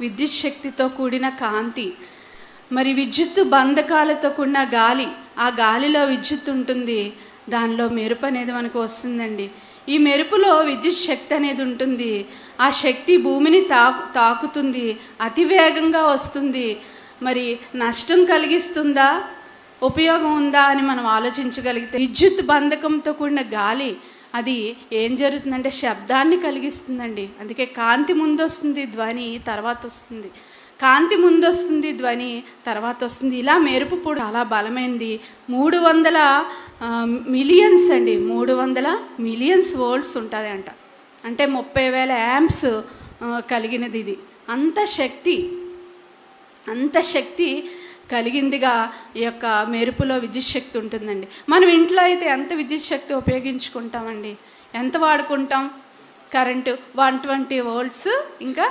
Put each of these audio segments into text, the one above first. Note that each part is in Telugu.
విద్యుత్ శక్తితో కూడిన కాంతి. మరి విద్యుత్తు బంధకాలతో కూడిన గాలి, ఆ గాలిలో విద్యుత్ ఉంటుంది, దానిలో మెరుపు అనేది మనకు వస్తుందండి. ఈ మెరుపులో విద్యుత్ శక్తి అనేది ఉంటుంది. ఆ శక్తి భూమిని తాకుతుంది, అతివేగంగా వస్తుంది. మరి నష్టం కలిగిస్తుందా, ఉపయోగం ఉందా అని మనం ఆలోచించగలిగితే, విద్యుత్ బంధకంతో కూడిన గాలి అది ఏం జరుగుతుందంటే శబ్దాన్ని కలిగిస్తుందండి. అందుకే కాంతి ముందు వస్తుంది, ధ్వని తర్వాత వస్తుంది. కాంతి ముందు వస్తుంది, ధ్వని తర్వాత వస్తుంది. ఇలా మెరుపు కూడా చాలా బలమైనది. 300 మిలియన్స్ అండి, 300 మిలియన్స్ వోల్ట్స్ ఉంటుంది అంట. అంటే 30,000 యాంప్స్ కలిగినది ఇది. అంత శక్తి కలిగిందిగా ఈ యొక్క మెరుపులో విద్యుత్ శక్తి ఉంటుందండి. మనం ఇంట్లో అయితే ఎంత విద్యుత్ శక్తి ఉపయోగించుకుంటామండి, ఎంత వాడుకుంటాం? కరెంటు 120 వోల్ట్స్, ఇంకా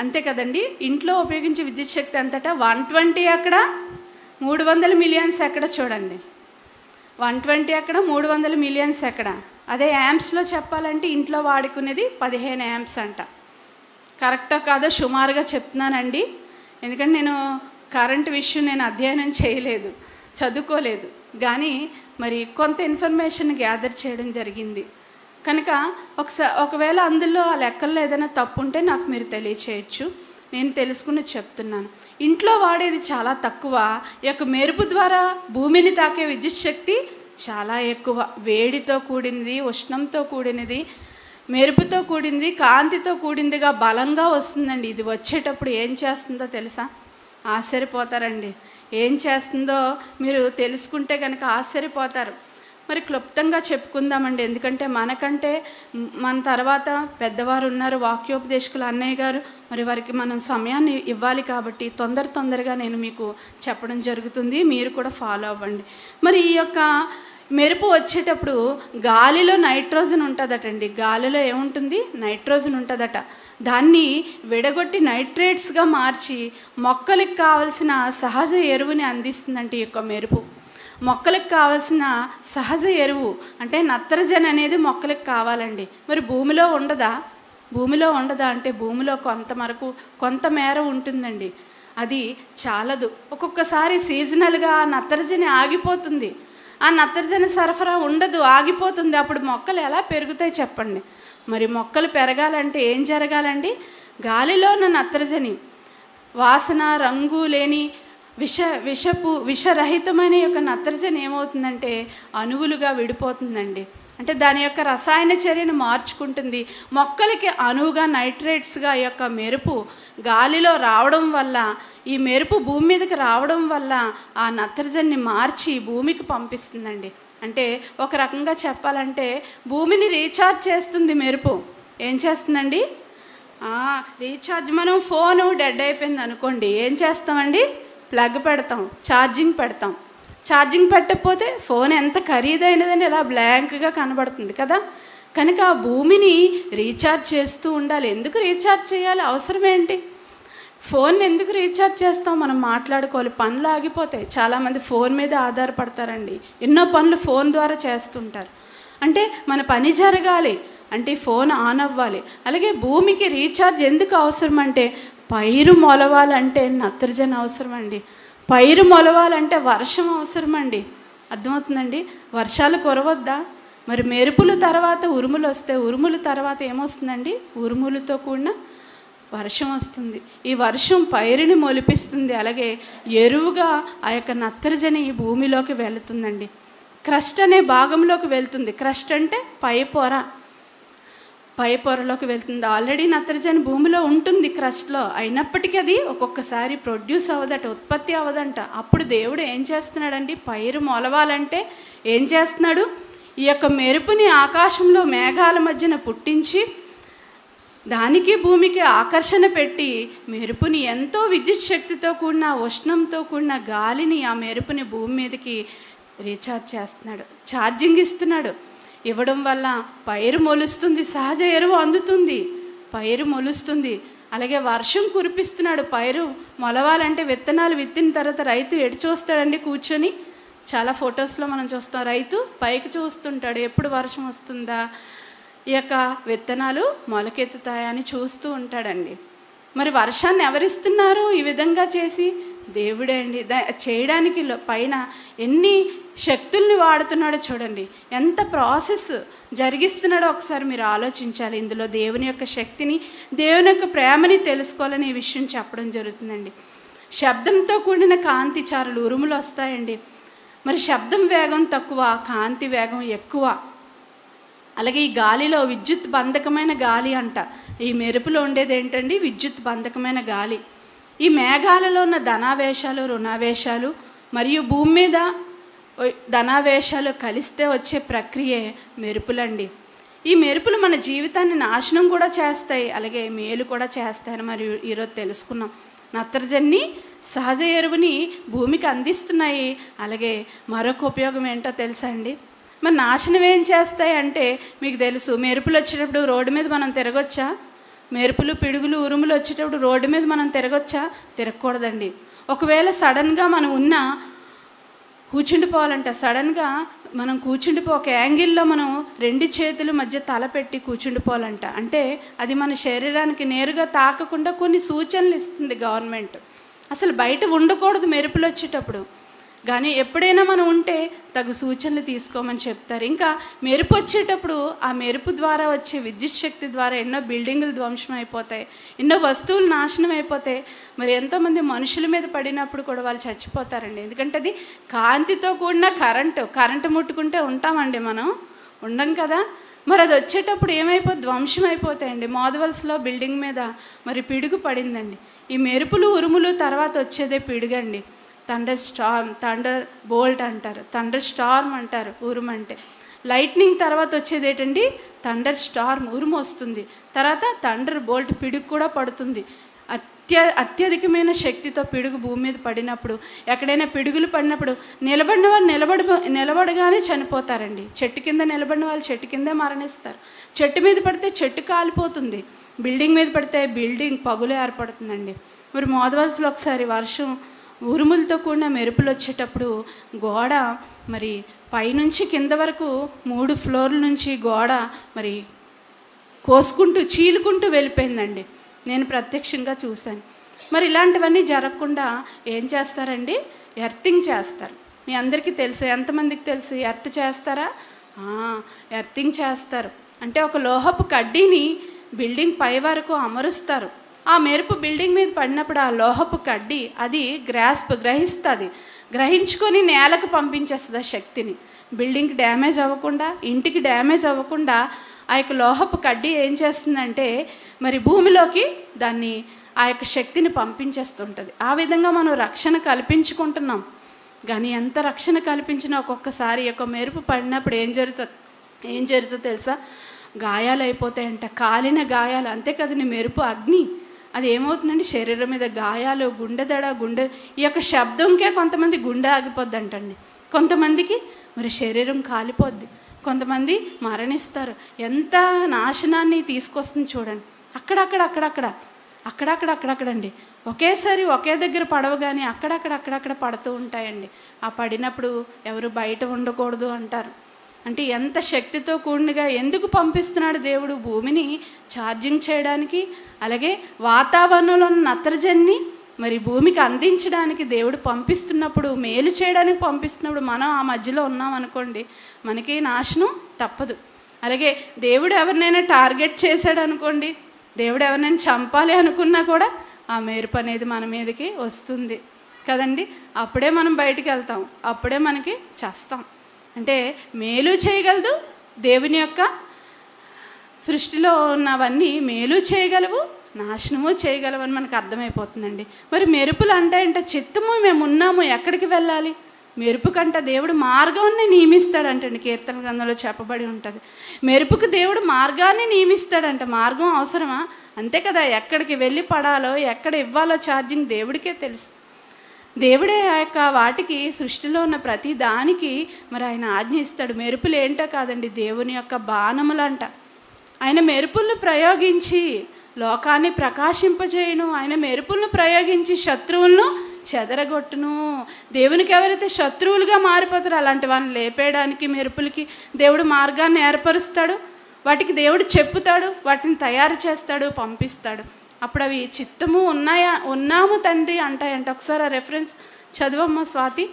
అంతే కదండి. ఇంట్లో ఉపయోగించే విద్యుత్ శక్తి అంతటా 120 అక్కడ, 300 మిలియన్స్ ఎక్కడ చూడండి. 120 అక్కడ, 300 మిలియన్స్ ఎక్కడ. అదే యాంప్స్లో చెప్పాలంటే ఇంట్లో వాడుకునేది 15 యాంప్స్ అంట. కరెక్టో కాదో సుమారుగా చెప్తున్నానండి, ఎందుకంటే నేను కరెంటు విషయం నేను అధ్యయనం చేయలేదు, చదువుకోలేదు, కానీ మరి కొంత ఇన్ఫర్మేషన్ గ్యాదర్ చేయడం జరిగింది. కనుక ఒకవేళ అందులో ఆ లెక్కల్లో ఏదైనా తప్పు ఉంటే నాకు మీరు తెలియచేయచ్చు, నేను తెలుసుకుని చెప్తున్నాను. ఇంట్లో వాడేది చాలా తక్కువ, ఈ యొక్క మెరుపు ద్వారా భూమిని తాకే విద్యుత్ శక్తి చాలా ఎక్కువ. వేడితో కూడినది, ఉష్ణంతో కూడినది, మెరుపుతో కూడింది, కాంతితో కూడిందిగా బలంగా వస్తుందండి. ఇది వచ్చేటప్పుడు ఏం చేస్తుందో తెలుసా? ఆశ్చర్యపోతారండి. ఏం చేస్తుందో మీరు తెలుసుకుంటే కనుక ఆశ్చర్యపోతారు. మరి క్లుప్తంగా చెప్పుకుందామండి, ఎందుకంటే మనకంటే మన తర్వాత పెద్దవారు ఉన్నారు, వాక్యోపదేశకులు అన్నయ్య గారు, మరి వారికి మనం సమయాన్ని ఇవ్వాలి కాబట్టి తొందరగా నేను మీకు చెప్పడం జరుగుతుంది, మీరు కూడా ఫాలో అవ్వండి. మరి ఈ యొక్క మెరుపు వచ్చేటప్పుడు గాలిలో నైట్రోజన్ ఉంటుందటండి. గాలిలో ఏముంటుంది? నైట్రోజన్ ఉంటుందట. దాన్ని విడగొట్టి నైట్రేట్స్గా మార్చి మొక్కలకు కావలసిన సహజ ఎరువుని అందిస్తుందంటే ఈ యొక్క మెరుపు. మొక్కలకు కావాల్సిన సహజ ఎరువు అంటే నత్రజని అనేది మొక్కలకు కావాలండి. మరి భూమిలో ఉండదా అంటే భూమిలో కొంతమేర ఉంటుందండి, అది చాలదు. ఒక్కొక్కసారి సీజనల్గా నత్రజని ఆగిపోతుంది, ఆ నత్రజని సరఫరా ఉండదు, ఆగిపోతుంది. అప్పుడు మొక్కలు ఎలా పెరుగుతాయి చెప్పండి? మరి మొక్కలు పెరగాలంటే ఏం జరగాలండి? గాలిలో ఉన్న నత్రజని, వాసన రంగు లేని విషరహితమైన యొక్క నత్రజని ఏమవుతుందంటే అణువులుగా విడిపోతుందండి. అంటే దాని యొక్క రసాయన చర్యను మార్చుకుంటుంది. మొక్కలకి అణువుగా నైట్రేట్స్గా ఈ యొక్క మెరుపు గాలిలో రావడం వల్ల, ఈ మెరుపు భూమి మీదకి రావడం వల్ల ఆ నత్రజనిని మార్చి భూమికి పంపిస్తుందండి. అంటే ఒక రకంగా చెప్పాలంటే భూమిని రీఛార్జ్ చేస్తుంది మెరుపు. ఏం చేస్తుందండి? రీఛార్జ్. మనం ఫోను డెడ్ అయిపోయింది అనుకోండి, ఏం చేస్తామండి? ప్లగ్ పెడతాం, ఛార్జింగ్ పెడతాం. ఛార్జింగ్ పెట్టకపోతే ఫోన్ ఎంత ఖరీదైనదని ఇలా బ్లాంక్గా కనబడుతుంది కదా. కనుక ఆ భూమిని రీఛార్జ్ చేస్తూ ఉండాలి. ఎందుకు రీఛార్జ్ చేయాలి? అవసరం ఏంటి? ఫోన్ ఎందుకు రీఛార్జ్ చేస్తాం? మనం మాట్లాడుకోవాలి, పనులు ఆగిపోతాయి. చాలామంది ఫోన్ మీద ఆధారపడతారండి, ఎన్నో పనులు ఫోన్ ద్వారా చేస్తుంటారు. అంటే మన పని జరగాలి అంటే ఫోన్ ఆన్ అవ్వాలి. అలాగే భూమికి రీఛార్జ్ ఎందుకు అవసరం అంటే పైరు మొలవాలంటే నత్రజని అవసరం అండి. పైరు మొలవాలంటే వర్షం అవసరం అండి. అర్థమవుతుందండి? వర్షాలు కురవద్దా? మరి మెరుపుల తర్వాత ఉరుములు వస్తే, ఉరుముల తర్వాత ఏమొస్తుందండి? ఉరుములతో కూడిన వర్షం వస్తుంది. ఈ వర్షం పైరుని మొలిపిస్తుంది. అలాగే ఎరువుగా ఆ యొక్క నత్రజని భూమిలోకి వెళుతుందండి. క్రస్ట్ అనే భాగంలోకి వెళ్తుంది. క్రస్ట్ అంటే పై పొరలోకి వెళ్తుంది. ఆల్రెడీ నత్రజని భూమిలో ఉంటుంది క్రస్ట్లో, అయినప్పటికీ అది ఒక్కొక్కసారి ప్రొడ్యూస్ అవ్వదట, ఉత్పత్తి అవ్వదంట. అప్పుడు దేవుడు ఏం చేస్తున్నాడండి? పైరు మొలవాలంటే ఏం చేస్తున్నాడు? ఈ యొక్క మెరుపుని ఆకాశంలో మేఘాల మధ్యన పుట్టించి దానికి భూమికి ఆకర్షణ పెట్టి మెరుపుని ఎంతో విద్యుత్ శక్తితో కూడిన ఉష్ణంతో కూడిన గాలిని ఆ మెరుపుని భూమి మీదకి రీఛార్జ్ చేస్తున్నాడు, ఛార్జింగ్ ఇస్తున్నాడు. ఇవ్వడం వల్ల పైరు మొలుస్తుంది, సహజ ఎరువు అందుతుంది, పైరు మొలుస్తుంది. అలాగే వర్షం కురిపిస్తున్నాడు. పైరు మొలవాలంటే విత్తనాలు విత్తిన తర్వాత రైతు ఎటు చూస్తాడండి? కూర్చొని. చాలా ఫొటోస్లో మనం చూస్తాం, రైతు పైకి చూస్తుంటాడు, ఎప్పుడు వర్షం వస్తుందా, ఈ యొక్క విత్తనాలు మొలకెత్తుతాయని చూస్తూ ఉంటాడండి. మరి వర్షాన్ని ఎవరిస్తున్నారు ఈ విధంగా చేసి? దేవుడే అండి. చేయడానికి పైన ఎన్ని శక్తుల్ని వాడుతున్నాడో చూడండి, ఎంత ప్రాసెస్ జరిగిస్తున్నాడో ఒకసారి మీరు ఆలోచించాలి. ఇందులో దేవుని యొక్క శక్తిని, దేవుని యొక్క ప్రేమని తెలుసుకోవాలని ఈ విషయం చెప్పడం జరుగుతుందండి. శబ్దంతో కూడిన కాంతి చారులు, ఉరుములు వస్తాయండి. మరి శబ్దం వేగం తక్కువ, కాంతి వేగం ఎక్కువ. అలాగే ఈ గాలిలో విద్యుత్ బంధకమైన గాలి అంట. ఈ మెరుపులో ఉండేది ఏంటండి? విద్యుత్ బంధకమైన గాలి. ఈ మేఘాలలో ఉన్న ధనావేశాలు, రుణావేశాలు మరియు భూమి మీద ధనావేశాలు కలిస్తే వచ్చే ప్రక్రియే మెరుపులండి. ఈ మెరుపులు మన జీవితాన్ని నాశనం కూడా చేస్తాయి, అలాగే మేలు కూడా చేస్తాయని మరి ఈరోజు తెలుసుకున్నాం. నత్రజని, సహజ ఎరువుని భూమికి అందిస్తున్నాయి. అలాగే మరొక ఉపయోగం ఏంటో తెలుసా అండి? మరి నాశనం ఏం చేస్తాయి అంటే మీకు తెలుసు, మెరుపులు వచ్చేటప్పుడు రోడ్డు మీద మనం తిరగొచ్చా? మెరుపులు, పిడుగులు, ఉరుములు వచ్చేటప్పుడు రోడ్డు మీద మనం తిరగొచ్చా? తిరగకూడదండి. ఒకవేళ సడన్గా మనం కూర్చుండిపోవాలంట. సడన్గా మనం ఒక యాంగిల్లో మనం 2 చేతుల మధ్య తల పెట్టి కూర్చుండిపోవాలంట. అంటే అది మన శరీరానికి నేరుగా తాకకుండా కొన్ని సూచనలు ఇస్తుంది గవర్నమెంట్. అసలు బయట ఉండకూడదు మెరుపులు వచ్చేటప్పుడు, కానీ ఎప్పుడైనా మనం ఉంటే తగు సూచనలు తీసుకోమని చెప్తారు. ఇంకా మెరుపు వచ్చేటప్పుడు ఆ మెరుపు ద్వారా వచ్చే విద్యుత్ శక్తి ద్వారా ఎన్నో బిల్డింగులు ధ్వంసం అయిపోతాయి, ఎన్నో వస్తువులు నాశనం అయిపోతాయి. మరి ఎంతోమంది మనుషుల మీద పడినప్పుడు కూడా వాళ్ళు చచ్చిపోతారండి. ఎందుకంటే అది కాంతితో కూడిన కరెంటు ముట్టుకుంటే ఉంటామండి, మనం ఉండం కదా. మరి అది వచ్చేటప్పుడు ఏమైపోతుంది? ధ్వంసం అయిపోతాయండి. మోదవలసలో బిల్డింగ్ మీద మరి పిడుగు పడిందండి. ఈ మెరుపులు, ఉరుములు తర్వాత వచ్చేదే పిడుగండి. థండర్ బోల్ట్ అంటారు, థండర్ స్టార్మ్ అంటారు ఉరుము అంటే. లైట్నింగ్ తర్వాత వచ్చేది ఏంటండి? థండర్ స్టార్మ్, ఉరుము వస్తుంది. తర్వాత థండర్ బోల్ట్, పిడుగు కూడా పడుతుంది. అత్యధికమైన శక్తితో పిడుగు భూమి మీద పడినప్పుడు, ఎక్కడైనా పిడుగులు పడినప్పుడు నిలబడిన వాళ్ళు నిలబడగానే చనిపోతారండి. చెట్టు కింద నిలబడిన వాళ్ళు చెట్టు కిందే మరణిస్తారు. చెట్టు మీద పడితే చెట్టు కాలిపోతుంది, బిల్డింగ్ మీద పడితే బిల్డింగ్ పగులు ఏర్పడుతుందండి. మరి మోదవలసలో ఒకసారి వర్షం ఉరుములతో కూడిన మెరుపులు వచ్చేటప్పుడు గోడ మరి పైనుంచి కింద వరకు 3 ఫ్లోర్ల నుంచి గోడ మరి కోసుకుంటూ చీలుకుంటూ వెళ్ళిపోయిందండి. నేను ప్రత్యక్షంగా చూశాను. మరి ఇలాంటివన్నీ జరగకుండా ఏం చేస్తారండి? ఎర్తింగ్ చేస్తారు. మీ అందరికీ తెలుసు, ఎంతమందికి తెలుసు ఎర్త్ చేస్తారా? ఎర్తింగ్ చేస్తారు. అంటే ఒక లోహపు కడ్డీని బిల్డింగ్ పై వరకు అమరుస్తారు. ఆ మెరుపు బిల్డింగ్ మీద పడినప్పుడు ఆ లోహపు కడ్డీ అది గ్రహిస్తుంది, గ్రహించుకొని నేలకు పంపించేస్తుంది ఆ శక్తిని. బిల్డింగ్కి డ్యామేజ్ అవ్వకుండా, ఇంటికి డ్యామేజ్ అవ్వకుండా ఆ యొక్క లోహపు కడ్డీ ఏం చేస్తుందంటే మరి భూమిలోకి దాన్ని ఆ యొక్క శక్తిని పంపించేస్తుంటుంది. ఆ విధంగా మనం రక్షణ కల్పించుకుంటున్నాం. కానీ ఎంత రక్షణ కల్పించినా ఒక్కొక్కసారి యొక్క మెరుపు పడినప్పుడు ఏం జరుగుతుందో తెలుసా? గాయాలు అయిపోతాయంట, కాలిన గాయాలు. అంతే కదండి, మెరుపు అగ్ని, అది ఏమవుతుందండి? శరీరం మీద గాయాలు, గుండె ఈ యొక్క శబ్దంకే కొంతమంది గుండె ఆగిపోద్ది అంటండి, కొంతమందికి మరి శరీరం కాలిపోద్ది, కొంతమంది మరణిస్తారు. ఎంత నాశనాన్ని తీసుకొస్తుంది చూడండి. అక్కడక్కడండి ఒకేసారి ఒకే దగ్గర పడవ, కానీ అక్కడక్కడ పడుతూ ఉంటాయండి. ఆ పడినప్పుడు ఎవరు బయట ఉండకూడదు అంటారు. అంటే ఎంత శక్తితో కూడినగా ఎందుకు పంపిస్తున్నాడు దేవుడు? భూమిని ఛార్జింగ్ చేయడానికి, అలాగే వాతావరణంలో ఉన్న నత్రజనిని మరి భూమికి అందించడానికి దేవుడు పంపిస్తున్నప్పుడు, మేలు చేయడానికి పంపిస్తున్నప్పుడు మనం ఆ మధ్యలో ఉన్నాం అనుకోండి, మనకి నాశనం తప్పదు. అలాగే దేవుడు ఎవరినైనా టార్గెట్ చేశాడు అనుకోండి, దేవుడు ఎవరినైనా చంపాలి అనుకున్నా కూడా ఆ మెరుపు అనేది మన మీదకి వస్తుంది కదండి. అప్పుడే మనం బయటికి వెళ్తాం, అప్పుడే మనకి చేస్తాం. అంటే మేలు చేయగలదు, దేవుని యొక్క సృష్టిలో ఉన్నవన్నీ మేలు చేయగలవు, నాశనము చేయగలవు అని మనకు అర్థమైపోతుందండి. మరి మెరుపులు అంటే చిత్తము, మేము ఉన్నాము, ఎక్కడికి వెళ్ళాలి? మెరుపు కంట దేవుడు మార్గాన్ని నియమిస్తాడంటండి. కీర్తన గ్రంథంలో చెప్పబడి ఉంటుంది. మెరుపుకు దేవుడు మార్గాన్ని నియమిస్తాడంట. మార్గం అవసరమా? అంతే కదా, ఎక్కడికి వెళ్ళి పడాలో, ఎక్కడ ఇవ్వాలో ఛార్జింగ్ దేవుడికే తెలుసు. దేవుడే ఆ యొక్క వాటికి, సృష్టిలో ఉన్న ప్రతి దానికి మరి ఆయన ఆజ్ఞ ఇస్తాడు. మెరుపులు ఏంటో కాదండి, దేవుని యొక్క బాణములంట. ఆయన మెరుపులను ప్రయోగించి లోకాన్ని ప్రకాశింపజేయును, ఆయన మెరుపులను ప్రయోగించి శత్రువులను చెదరగొట్టును. దేవునికి ఎవరైతే శత్రువులుగా మారిపోతారో అలాంటి వాళ్ళని లేపేయడానికి మెరుపులకి దేవుడు మార్గాన్ని ఏర్పరుస్తాడు. వాటికి దేవుడు చెప్పుతాడు, వాటిని తయారు చేస్తాడు, పంపిస్తాడు. అప్పుడు అవి చిత్తము ఉన్నాము తండ్రి అంటాయంట. ఒకసారి ఆ రెఫరెన్స్ చదువమ్మ స్వాతి.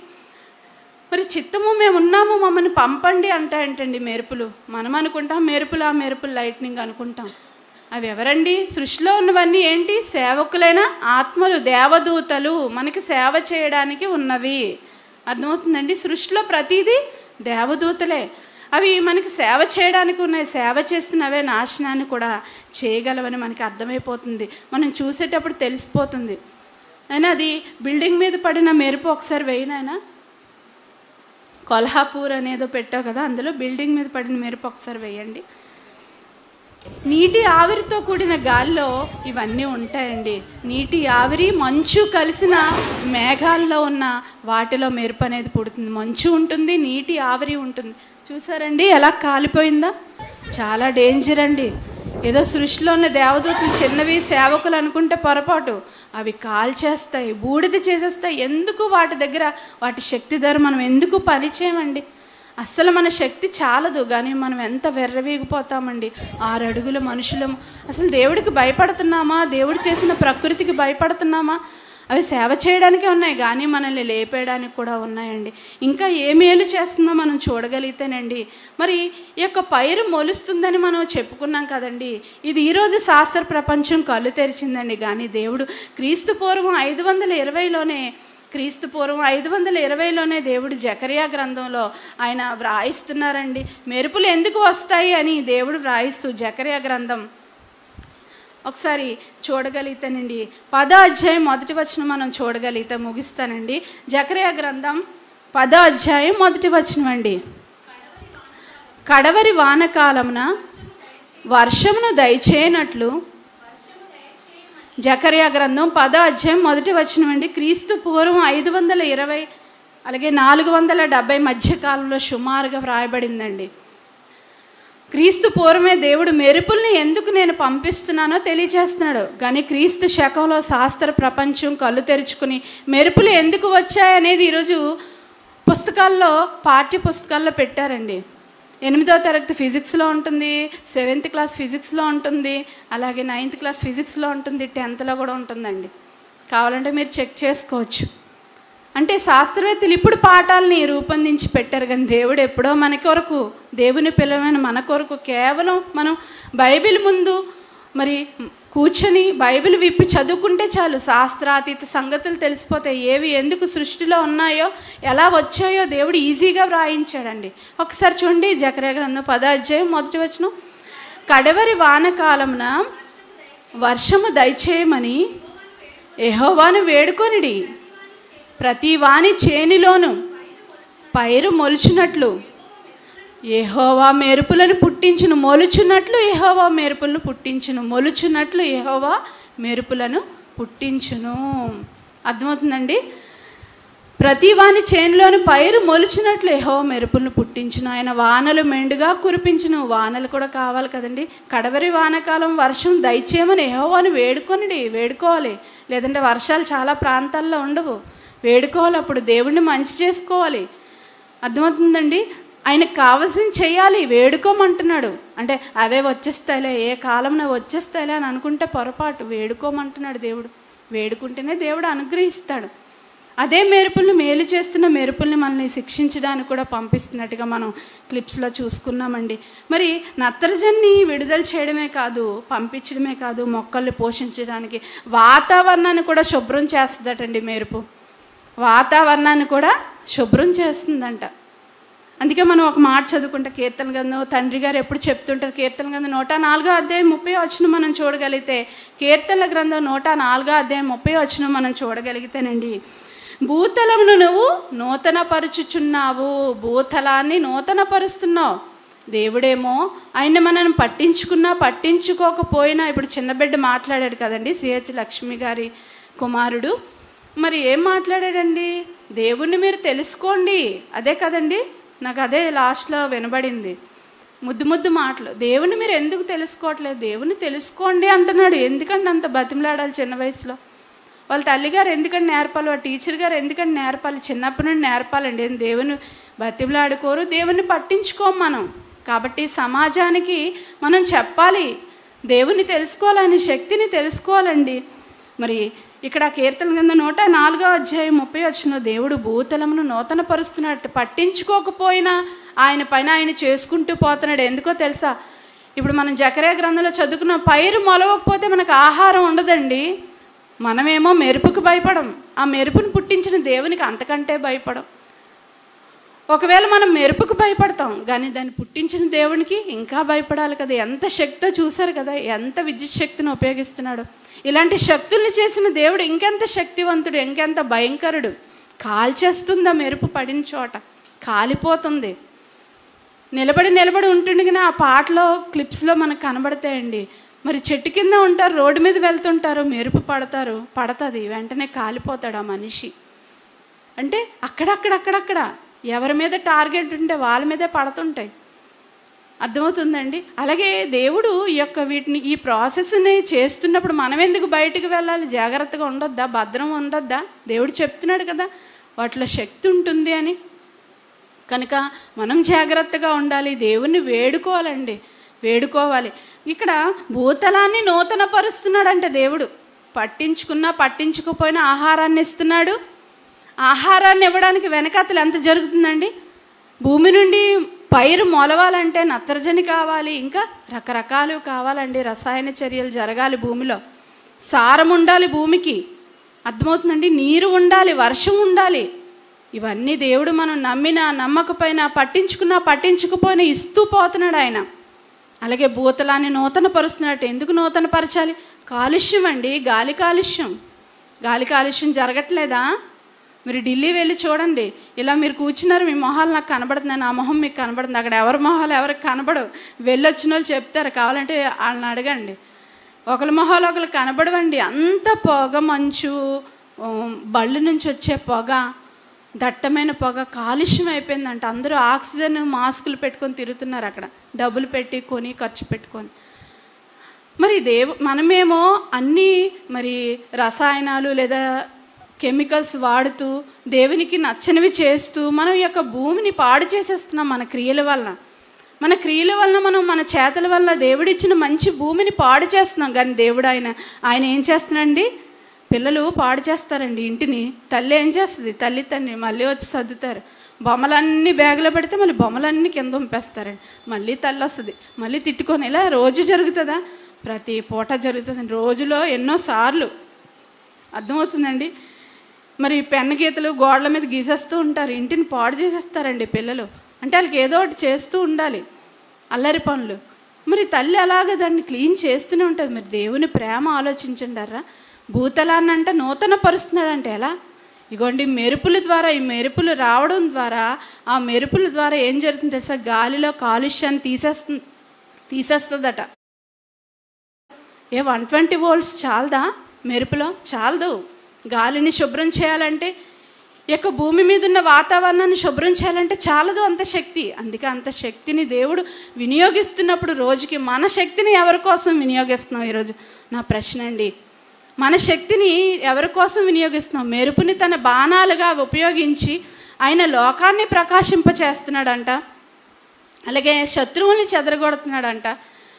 మరి చిత్తము మేము ఉన్నాము మమ్మల్ని పంపండి అంటాయంటండి మెరుపులు. మనం అనుకుంటాం మెరుపులు లైట్నింగ్ అనుకుంటాం. అవి ఎవరండి? సృష్టిలో ఉన్నవన్నీ ఏంటి? సేవకులైన ఆత్మలు, దేవదూతలు, మనకి సేవ చేయడానికి ఉన్నవి. అర్థమవుతుందండి? సృష్టిలో ప్రతిదీ దేవదూతలే. అవి మనకి సేవ చేయడానికి ఉన్నాయి. సేవ చేస్తున్నవే నాశనాన్ని కూడా చేయగలవని మనకి అర్థమైపోతుంది. మనం చూసేటప్పుడు తెలిసిపోతుంది. అయినా అది బిల్డింగ్ మీద పడిన మెరుపు ఒకసారి వేయనైనా, కొల్హాపూర్ అనేదో పెట్టావు కదా, అందులో బిల్డింగ్ మీద పడిన మెరుపు ఒకసారి వేయండి. నీటి ఆవిరితో కూడిన గాలిలో ఇవన్నీ ఉంటాయండి. నీటి ఆవిరి, మంచు కలిసిన మేఘాల్లో ఉన్న వాటిలో మెరుపు అనేది పుడుతుంది. మంచు ఉంటుంది, నీటి ఆవిరి ఉంటుంది. చూసారండి ఎలా కాలిపోయిందా? చాలా డేంజర్ అండి. ఏదో సృష్టిలో ఉన్న దేవదూతలు చిన్నవి సేవకులు అనుకుంటే పొరపాటు. అవి కాల్చేస్తాయి, బూడిద చేసేస్తాయి. ఎందుకు వాటి దగ్గర వాటి శక్తి ధర మనం ఎందుకు పని చేయమండి? అస్సలు మన శక్తి చాలదు, కానీ మనం ఎంత వెర్రవీగిపోతామండి. 6 అడుగుల మనుషులం. అసలు దేవుడికి భయపడుతున్నామా? దేవుడు చేసిన ప్రకృతికి భయపడుతున్నామా? అవి సేవ చేయడానికే ఉన్నాయి, కానీ మనల్ని లేపేయడానికి కూడా ఉన్నాయండి. ఇంకా ఏ మేలు చేస్తుందో మనం చూడగలిగితేనండి. మరి ఈ యొక్క పైరు మొలుస్తుందని మనం చెప్పుకున్నాం కదండి. ఇది ఈరోజు శాస్త్ర ప్రపంచం కళ్ళు తెరిచిందండి. కానీ దేవుడు క్రీస్తు పూర్వం 520లోనే దేవుడు జకరియా గ్రంథంలో ఆయన వ్రాయిస్తున్నారండి. మెరుపులు ఎందుకు వస్తాయి అని దేవుడు వ్రాయిస్తూ జకరియా గ్రంథం ఒకసారి చూడగలిగితేనండి 10వ అధ్యాయం 1వ వచనం మనం చూడగలిగితే ముగిస్తానండి. జకరియా గ్రంథం 10వ అధ్యాయం 1వ వచనం అండి. కడవరి వానకాలమున వర్షమును దయచేయనట్లు, జకరియా గ్రంథం 10వ అధ్యాయం 1వ వచనం అండి. క్రీస్తు పూర్వం 520 అలాగే 470 మధ్యకాలంలో సుమారుగా వ్రాయబడిందండి. క్రీస్తు పూర్వమే దేవుడు మెరుపుల్ని ఎందుకు నేను పంపిస్తున్నానో తెలియజేస్తున్నాడు. కానీ క్రీస్తు శకంలో శాస్త్ర ప్రపంచం కళ్ళు తెరుచుకుని మెరుపులు ఎందుకు వచ్చాయనేది ఈరోజు పుస్తకాల్లో, పాఠ్య పుస్తకాల్లో పెట్టారండి. 8వ తరగతి ఫిజిక్స్లో ఉంటుంది, 7th క్లాస్ ఫిజిక్స్లో ఉంటుంది, అలాగే 9th క్లాస్ ఫిజిక్స్లో ఉంటుంది, 10thలో కూడా ఉంటుందండి. కావాలంటే మీరు చెక్ చేసుకోవచ్చు. అంటే శాస్త్రవేత్తలు ఇప్పుడు పాఠాలని రూపొందించి పెట్టారు, కానీ దేవుడు ఎప్పుడో మన కొరకు, దేవుని పిల్లమైన మన కొరకు కేవలం మనం బైబిల్ ముందు మరి కూర్చొని బైబిల్ విప్పి చదువుకుంటే చాలు, శాస్త్రాతీత సంగతులు తెలిసిపోతాయి. ఏవి ఎందుకు సృష్టిలో ఉన్నాయో, ఎలా వచ్చాయో దేవుడు ఈజీగా వ్రాయించాడండి. ఒకసారి చూడండి జకరియా గ్రంథం 10వ అధ్యాయం 1వ వచనం. కడవరి వానకాలమున వర్షము దయచేయమని యెహోవాను వేడుకొనిడి, ప్రతి వాని చేనిలోను పైరు మొలుచున్నట్లు యెహోవా మెరుపులను పుట్టించును. మొలుచున్నట్లు యెహోవా మెరుపులను పుట్టించును. మొలుచున్నట్లు యెహోవా మెరుపులను పుట్టించును. అర్థమవుతుందండి? ప్రతి వాని చేనులోని పైరు మొలుచున్నట్లు యెహోవా మెరుపులను పుట్టించును. ఆయన వానలు మెండుగా కురిపించును. వానలు కూడా కావాలి కదండి. కడవరి వానకాలం వర్షం దయచేయమని యెహోవాను వేడుకోవాలి. లేదంటే వర్షాలు చాలా ప్రాంతాల్లో ఉండవు. వేడుకోవాలి, అప్పుడు దేవుణ్ణి మంచి చేసుకోవాలి. అర్థమవుతుందండి? ఆయనకు కావాల్సింది చేయాలి, వేడుకోమంటున్నాడు. అంటే అవే వచ్చేస్తాయిలే, ఏ కాలంలో వచ్చేస్తాయిలే అని అనుకుంటే పొరపాటు. వేడుకోమంటున్నాడు దేవుడు. వేడుకుంటేనే దేవుడు అనుగ్రహిస్తాడు. అదే మెరుపుల్ని, మేలు చేస్తున్న మెరుపుల్ని మనల్ని శిక్షించడానికి కూడా పంపిస్తున్నట్టుగా మనం క్లిప్స్లో చూసుకున్నామండి. మరి నత్రజనిని విడుదల చేయడమే కాదు, పంపించడమే కాదు, మొక్కల్ని పోషించడానికి వాతావరణాన్ని కూడా శుభ్రం చేస్తుందటండి మెరుపు. వాతావరణాన్ని కూడా శుభ్రం చేస్తుందంట. అందుకే మనం ఒక మాట చదువుకుంటే కీర్తన గ్రంథం, తండ్రి గారు ఎప్పుడు చెప్తుంటారు, కీర్తన గ్రంథం 104వ అధ్యాయం 30వ వచనం మనం చూడగలిగితే, కీర్తనల గ్రంథం 104వ అధ్యాయం 30వ వచనం మనం చూడగలిగితేనండి, భూతలమును నువ్వు నూతనపరుచుచున్నావు. భూతలాన్ని నూతనపరుస్తున్నావు. దేవుడేమో ఆయన మనల్ని పట్టించుకున్నా పట్టించుకోకపోయినా, ఇప్పుడు చిన్న బిడ్డ మాట్లాడాడు కదండి, సిహెచ్ లక్ష్మి గారి కుమారుడు. మరి ఏం మాట్లాడాడండి? దేవుణ్ణి మీరు తెలుసుకోండి. అదే కదండి, నాకు అదే లాస్ట్లో వినబడింది. ముద్దు మాటలు. దేవుని మీరు ఎందుకు తెలుసుకోవట్లేదు? దేవుని తెలుసుకోండి అంటున్నాడు. ఎందుకంటే అంత బతిమలాడాలి చిన్న వయసులో? వాళ్ళ తల్లిగారు ఎందుకంటే నేర్పాలి, వాళ్ళ టీచర్ గారు ఎందుకంటే నేర్పాలి? చిన్నప్పటి నుండి నేర్పాలండి. దేవుని బతిమలాడుకోరు, దేవుని పట్టించుకోం మనం. కాబట్టి సమాజానికి మనం చెప్పాలి, దేవుని తెలుసుకోవాలి, ఆయన శక్తిని తెలుసుకోవాలండి. మరి ఇక్కడ కీర్తన కింద 104వ అధ్యాయం 30 వచనంలో దేవుడు భూతలమును నూతన పరుస్తున్నట్టు, పట్టించుకోకపోయినా ఆయన పైన ఆయన చేసుకుంటూ పోతున్నాడు. ఎందుకో తెలుసా? ఇప్పుడు మనం జకర్యా గ్రంథంలో చదువుకున్న పైరు మొలవకపోతే మనకు ఆహారం ఉండదండి. మనమేమో మెరుపుకు భయపడం, ఆ మెరుపును పుట్టించిన దేవునికి అంతకంటే భయపడం. ఒకవేళ మనం మెరుపుకు భయపడతాం, కానీ దాన్ని పుట్టించిన దేవునికి ఇంకా భయపడాలి కదా. ఎంత శక్తితో చూశారు కదా, ఎంత విద్యుత్ శక్తిని ఉపయోగిస్తున్నాడు. ఇలాంటి శక్తుల్ని చేసిన దేవుడు ఇంకెంత శక్తివంతుడు, ఇంకెంత భయంకరుడు. కాల్చేస్తుంది ఆ మెరుపు పడిన చోట, కాలిపోతుంది. నిలబడి ఉంటుండగానే ఆ పాటలో క్లిప్స్లో మనకు కనబడతాయండి. మరి చెట్టు కింద ఉంటారు, రోడ్డు మీద వెళ్తుంటారు, మెరుపు పడుతుంది, వెంటనే కాలిపోతాడు ఆ మనిషి. అంటే అక్కడక్కడ ఎవరి మీద టార్గెట్ ఉంటే వాళ్ళ మీదే పడుతుంటాయి. అర్థమవుతుందండి? అలాగే దేవుడు ఈ ప్రాసెస్ని చేస్తున్నప్పుడు మనం ఎందుకు బయటకు వెళ్ళాలి? జాగ్రత్తగా ఉండొద్దా? భద్రం ఉండొద్దా? దేవుడు చెప్తున్నాడు కదా వాటిలో శక్తి ఉంటుంది అని. కనుక మనం జాగ్రత్తగా ఉండాలి, దేవుణ్ణి వేడుకోవాలి. ఇక్కడ భూతలాన్ని నూతన పరుస్తున్నాడంటే దేవుడు పట్టించుకున్నా పట్టించుకోపోయినా ఆహారాన్ని ఇస్తున్నాడు. ఆహారాన్ని ఇవ్వడానికి వెనకాతలు ఎంత జరుగుతుందండి? భూమి నుండి పైరు మొలవాలంటే నత్రజని కావాలి, ఇంకా రకరకాలు కావాలండి. రసాయన చర్యలు జరగాలి, భూమిలో సారం ఉండాలి, భూమికి అర్థమవుతుందండి, నీరు ఉండాలి, వర్షం ఉండాలి. ఇవన్నీ దేవుడు మనం నమ్మినా నమ్మకపోయినా పట్టించుకుపోయినా ఇస్తూ పోతున్నాడు ఆయన. అలాగే భూతలాన్ని నూతన పరుస్తున్నట్టు. ఎందుకు నూతన పరచాలి? కాలుష్యం అండి, గాలి కాలుష్యం జరగట్లేదా? మీరు ఢిల్లీ వెళ్ళి చూడండి, ఇలా మీరు కూర్చున్నారు, మీ మొహాలు నాకు కనబడుతున్నాయి, నా మొహం మీకు కనబడుతుంది. అక్కడ ఎవరి మొహాలు ఎవరికి కనబడవు. వెళ్ళొచ్చిన వాళ్ళు చెప్తారు, కావాలంటే వాళ్ళని అడగండి. ఒకరి మొహాలు ఒకరు కనబడవండి. అంత పొగ, మంచు, బళ్ళు నుంచి వచ్చే పొగ, దట్టమైన పొగ, కాలుష్యం అయిపోయిందంట. అందరూ ఆక్సిజన్ మాస్కులు పెట్టుకొని తిరుగుతున్నారు అక్కడ, డబ్బులు పెట్టి ఖర్చు పెట్టుకొని. మరి మనమేమో అన్నీ మరి రసాయనాలు లేదా కెమికల్స్ వాడుతూ దేవునికి నచ్చనివి చేస్తూ మనం యొక్క భూమిని పాడు చేసేస్తున్నాం మన క్రియల వలన. మనం మన చేతల వల్ల దేవుడిచ్చిన మంచి భూమిని పాడు చేస్తున్నాం. కానీ దేవుడు ఆయన ఏం చేస్తున్నాడండి? పిల్లలు పాడు చేస్తారండి ఇంటిని. తల్లి ఏం చేస్తుంది? తండ్రి మళ్ళీ వచ్చి సర్దుతారు. బొమ్మలన్నీ బ్యాగులో పెడితే మళ్ళీ బొమ్మలన్నీ కింద ఉంపేస్తారండి. మళ్ళీ తల్లి వస్తుంది, మళ్ళీ తిట్టుకొని. ఇలా రోజు జరుగుతుందా? ప్రతి పూట జరుగుతుందండి, రోజులో ఎన్నోసార్లు. అర్థమవుతుందండి? మరి పెన్ను గీతలు గోడల మీద గీసేస్తూ ఉంటారు, ఇంటిని పాడు చేసేస్తారండి పిల్లలు. అంటే వాళ్ళకి ఏదో ఒకటి చేస్తూ ఉండాలి, అల్లరి పనులు. మరి తల్లి అలాగే దాన్ని క్లీన్ చేస్తూనే ఉంటుంది. మరి దేవుని ప్రేమ ఆలోచించండారా? భూతలాన్ని అంటే నూతన పరుస్తున్నాడంటే ఎలా? ఇగోండి మెరుపుల ద్వారా, ఈ మెరుపులు రావడం ద్వారా, ఆ మెరుపుల ద్వారా ఏం జరుగుతుంది సార్? గాలిలో కాలుష్యాన్ని తీసేస్తుందట. 120 volts చాలదా? మెరుపులో చాలదు. గాలిని శుభ్రం చేయాలంటే, యొక్క భూమి మీద ఉన్న వాతావరణాన్ని శుభ్రం చేయాలంటే చాలదు అంత శక్తి. అందుకే అంత శక్తిని దేవుడు వినియోగిస్తున్నప్పుడు రోజుకి మన శక్తిని ఎవరి కోసం వినియోగిస్తున్నాం? ఈరోజు నా ప్రశ్న అండి. మన శక్తిని ఎవరి కోసం వినియోగిస్తున్నాం? మెరుపుని తన బాణాలుగా ఉపయోగించి ఆయన లోకాన్ని ప్రకాశింపచేస్తున్నాడంట. అలాగే శత్రువుల్ని చెదరగొడుతున్నాడంట.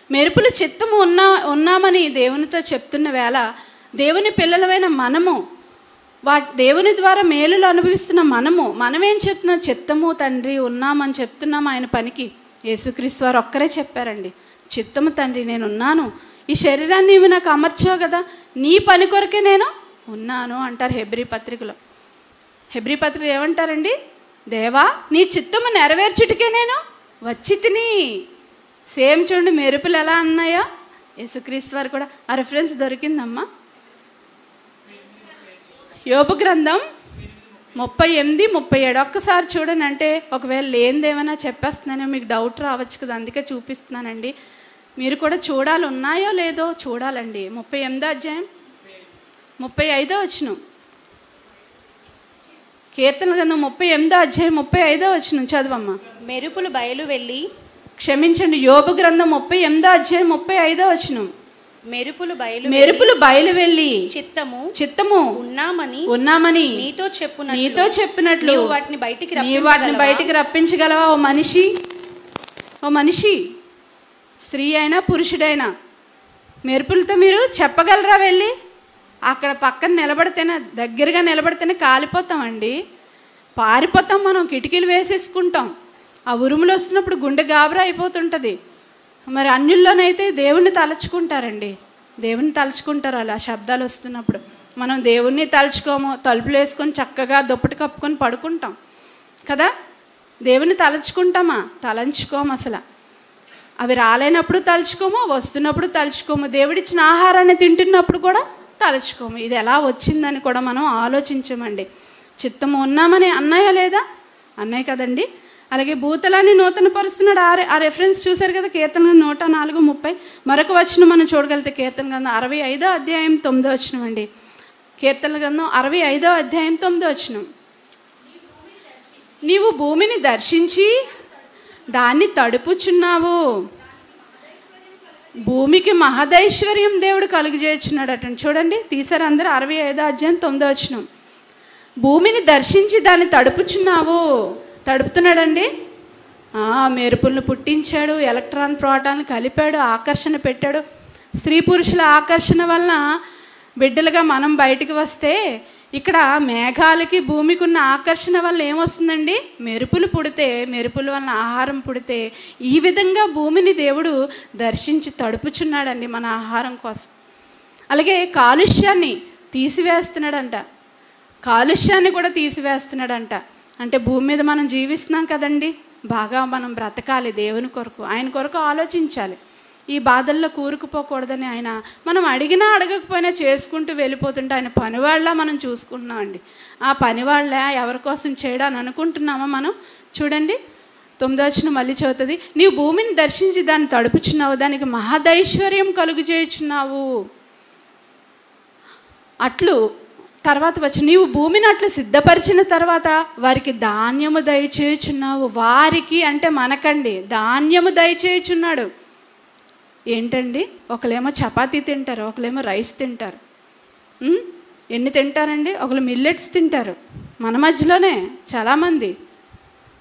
మెరుపులు చిత్తము ఉన్నామని దేవునితో చెప్తున్న వేళ, దేవుని పిల్లలమైన మనము, దేవుని ద్వారా మేలులు అనుభవిస్తున్న మనమేం చెప్తున్నాం? చిత్తము తండ్రి ఉన్నామని చెప్తున్నాం ఆయన పనికి. యేసుక్రీస్తు వారు ఒక్కరే చెప్పారండి, చిత్తము తండ్రి నేను ఉన్నాను, ఈ శరీరాన్ని నీవు నాకు అమర్చావు కదా, నీ పని కొరకే నేను ఉన్నాను అంటారు హెబ్రీ పత్రికలో. హెబ్రీ పత్రిక ఏమంటారండి? దేవా నీ చిత్తము నెరవేర్చుటకే నేను వచ్చి తిని. సేమ్ చూడండి మెరుపులు ఎలా అన్నాయో యేసుక్రీస్తు వారు కూడా. ఆ రెఫరెన్స్ దొరికిందమ్మా? యోబు గ్రంథం 38-37 ఒక్కసారి చూడండి. అంటే ఒకవేళ లేనిదేమైనా చెప్పేస్తున్నానో మీకు డౌట్ రావచ్చు కదా, అందుకే చూపిస్తున్నానండి. మీరు కూడా చూడాలి, ఉన్నాయో లేదో చూడాలండి. 38వ అధ్యాయం 35వ వచనం, కీర్తన గ్రంథం 38వ అధ్యాయం 35వ వచనం చదవమ్మా. మెరుపులు బయలు వెళ్ళి, క్షమించండి, యోబు గ్రంథం 38వ అధ్యాయం 35వ వచనం. మెరుపులు బయలు వెళ్ళి చిత్తము ఉన్నామని నీతో చెప్పినట్లు వాటిని బయటికి రప్పించగలవా? ఓ మనిషి, స్త్రీ అయినా పురుషుడైనా మెరుపులతో మీరు చెప్పగలరా వెళ్ళి? అక్కడ పక్కన నిలబడితేనే, దగ్గరగా నిలబడితేనే కాలిపోతామండి, పారిపోతాం, మనం కిటికీలు వేసేసుకుంటాం. ఆ ఉరుములు వస్తున్నప్పుడు గుండె గాబరా అయిపోతుంటుంది. మరి అన్యుల్లోనైతే దేవుణ్ణి తలుచుకుంటారండి, దేవుణ్ణి తలుచుకుంటారు. అలా శబ్దాలు వస్తున్నప్పుడు మనం దేవుణ్ణి తలుచుకోము, తలుపులు వేసుకొని చక్కగా దుప్పటి కప్పుకొని పడుకుంటాం కదా. దేవుణ్ణి తలుచుకుంటామా? తలంచుకోము అసలు. అవి రాలేనప్పుడు తలుచుకోము, వస్తున్నప్పుడు తలుచుకోము, దేవుడిచ్చిన ఆహారాన్ని తింటున్నప్పుడు కూడా తలుచుకోము. ఇది ఎలా వచ్చిందని కూడా మనం ఆలోచించమండి. చిత్తము ఉన్నామని అన్నాయా లేదా? అన్నాయి కదండి. అలాగే భూతలాన్ని నూతన పరుస్తున్నాడు. ఆ రెఫరెన్స్ చూశారు కదా, కీర్తన 104:30. మరొక వచనం మనం చూడగలిగితే కీర్తన గ్రంథం 65వ అధ్యాయం 9వ వచనం అండి. కీర్తన గ్రంథం 65వ అధ్యాయం 9వ వచనం. నీవు భూమిని దర్శించి దాన్ని తడుపుచున్నావు. భూమికి మహదైశ్వర్యం దేవుడు కలుగజేయుచున్నాడట. చూడండి, తీసారు అందరూ. 65వ అధ్యాయం 9వ వచనం. భూమిని దర్శించి దాన్ని తడుపుచున్నావు. తడుపుతున్నాడండి. మెరుపులను పుట్టించాడు, ఎలక్ట్రాన్ ప్రోటాన్లు కలిపాడు, ఆకర్షణ పెట్టాడు. స్త్రీ పురుషుల ఆకర్షణ వలన బిడ్డలుగా మనం బయటికి వస్తే, ఇక్కడ మేఘాలకి భూమికి ఉన్న ఆకర్షణ వల్ల ఏమొస్తుందండి? మెరుపులు పుడితే, మెరుపుల వలన ఆహారం పుడితే, ఈ విధంగా భూమిని దేవుడు దర్శించి తడుపుచున్నాడండి మన ఆహారం కోసం. అలాగే కాలుష్యాన్ని తీసివేస్తున్నాడంట, కాలుష్యాన్ని కూడా తీసివేస్తున్నాడంట. అంటే భూమి మీద మనం జీవిస్తున్నాం కదండి, బాగా మనం బ్రతకాలి దేవుని కొరకు, ఆయన కొరకు ఆలోచించాలి. ఈ బాధల్లో కూరుకుపోకూడదని ఆయన మనం అడిగినా అడగకపోయినా చేసుకుంటూ వెళ్ళిపోతుంటే ఆయన పనివాళ్ళ మనం చూసుకుంటున్నామండి. ఆ పనివాళ్ళ ఎవరి కోసం చేయడాన్ని అనుకుంటున్నామా మనం? చూడండి, 9వ వచనం మళ్ళీ చదువుతుంది. నీవు భూమిని దర్శించి దాన్ని తడుపుచున్నావు, దానికి మహదైశ్వర్యం కలుగజేయుచున్నావు. అట్లు తర్వాత వచ్చి నీవు భూమిని అట్లు సిద్ధపరిచిన తర్వాత వారికి ధాన్యము దయచేయుచున్నావు. వారికి అంటే మనకండి, ధాన్యము దయచేయుచున్నాడు. ఏంటండి, ఒకలేమో చపాతీ తింటారు, ఒకలేమో రైస్ తింటారు. ఎన్ని తింటారండి? ఒకరు మిల్లెట్స్ తింటారు, మన మధ్యలోనే చాలామంది.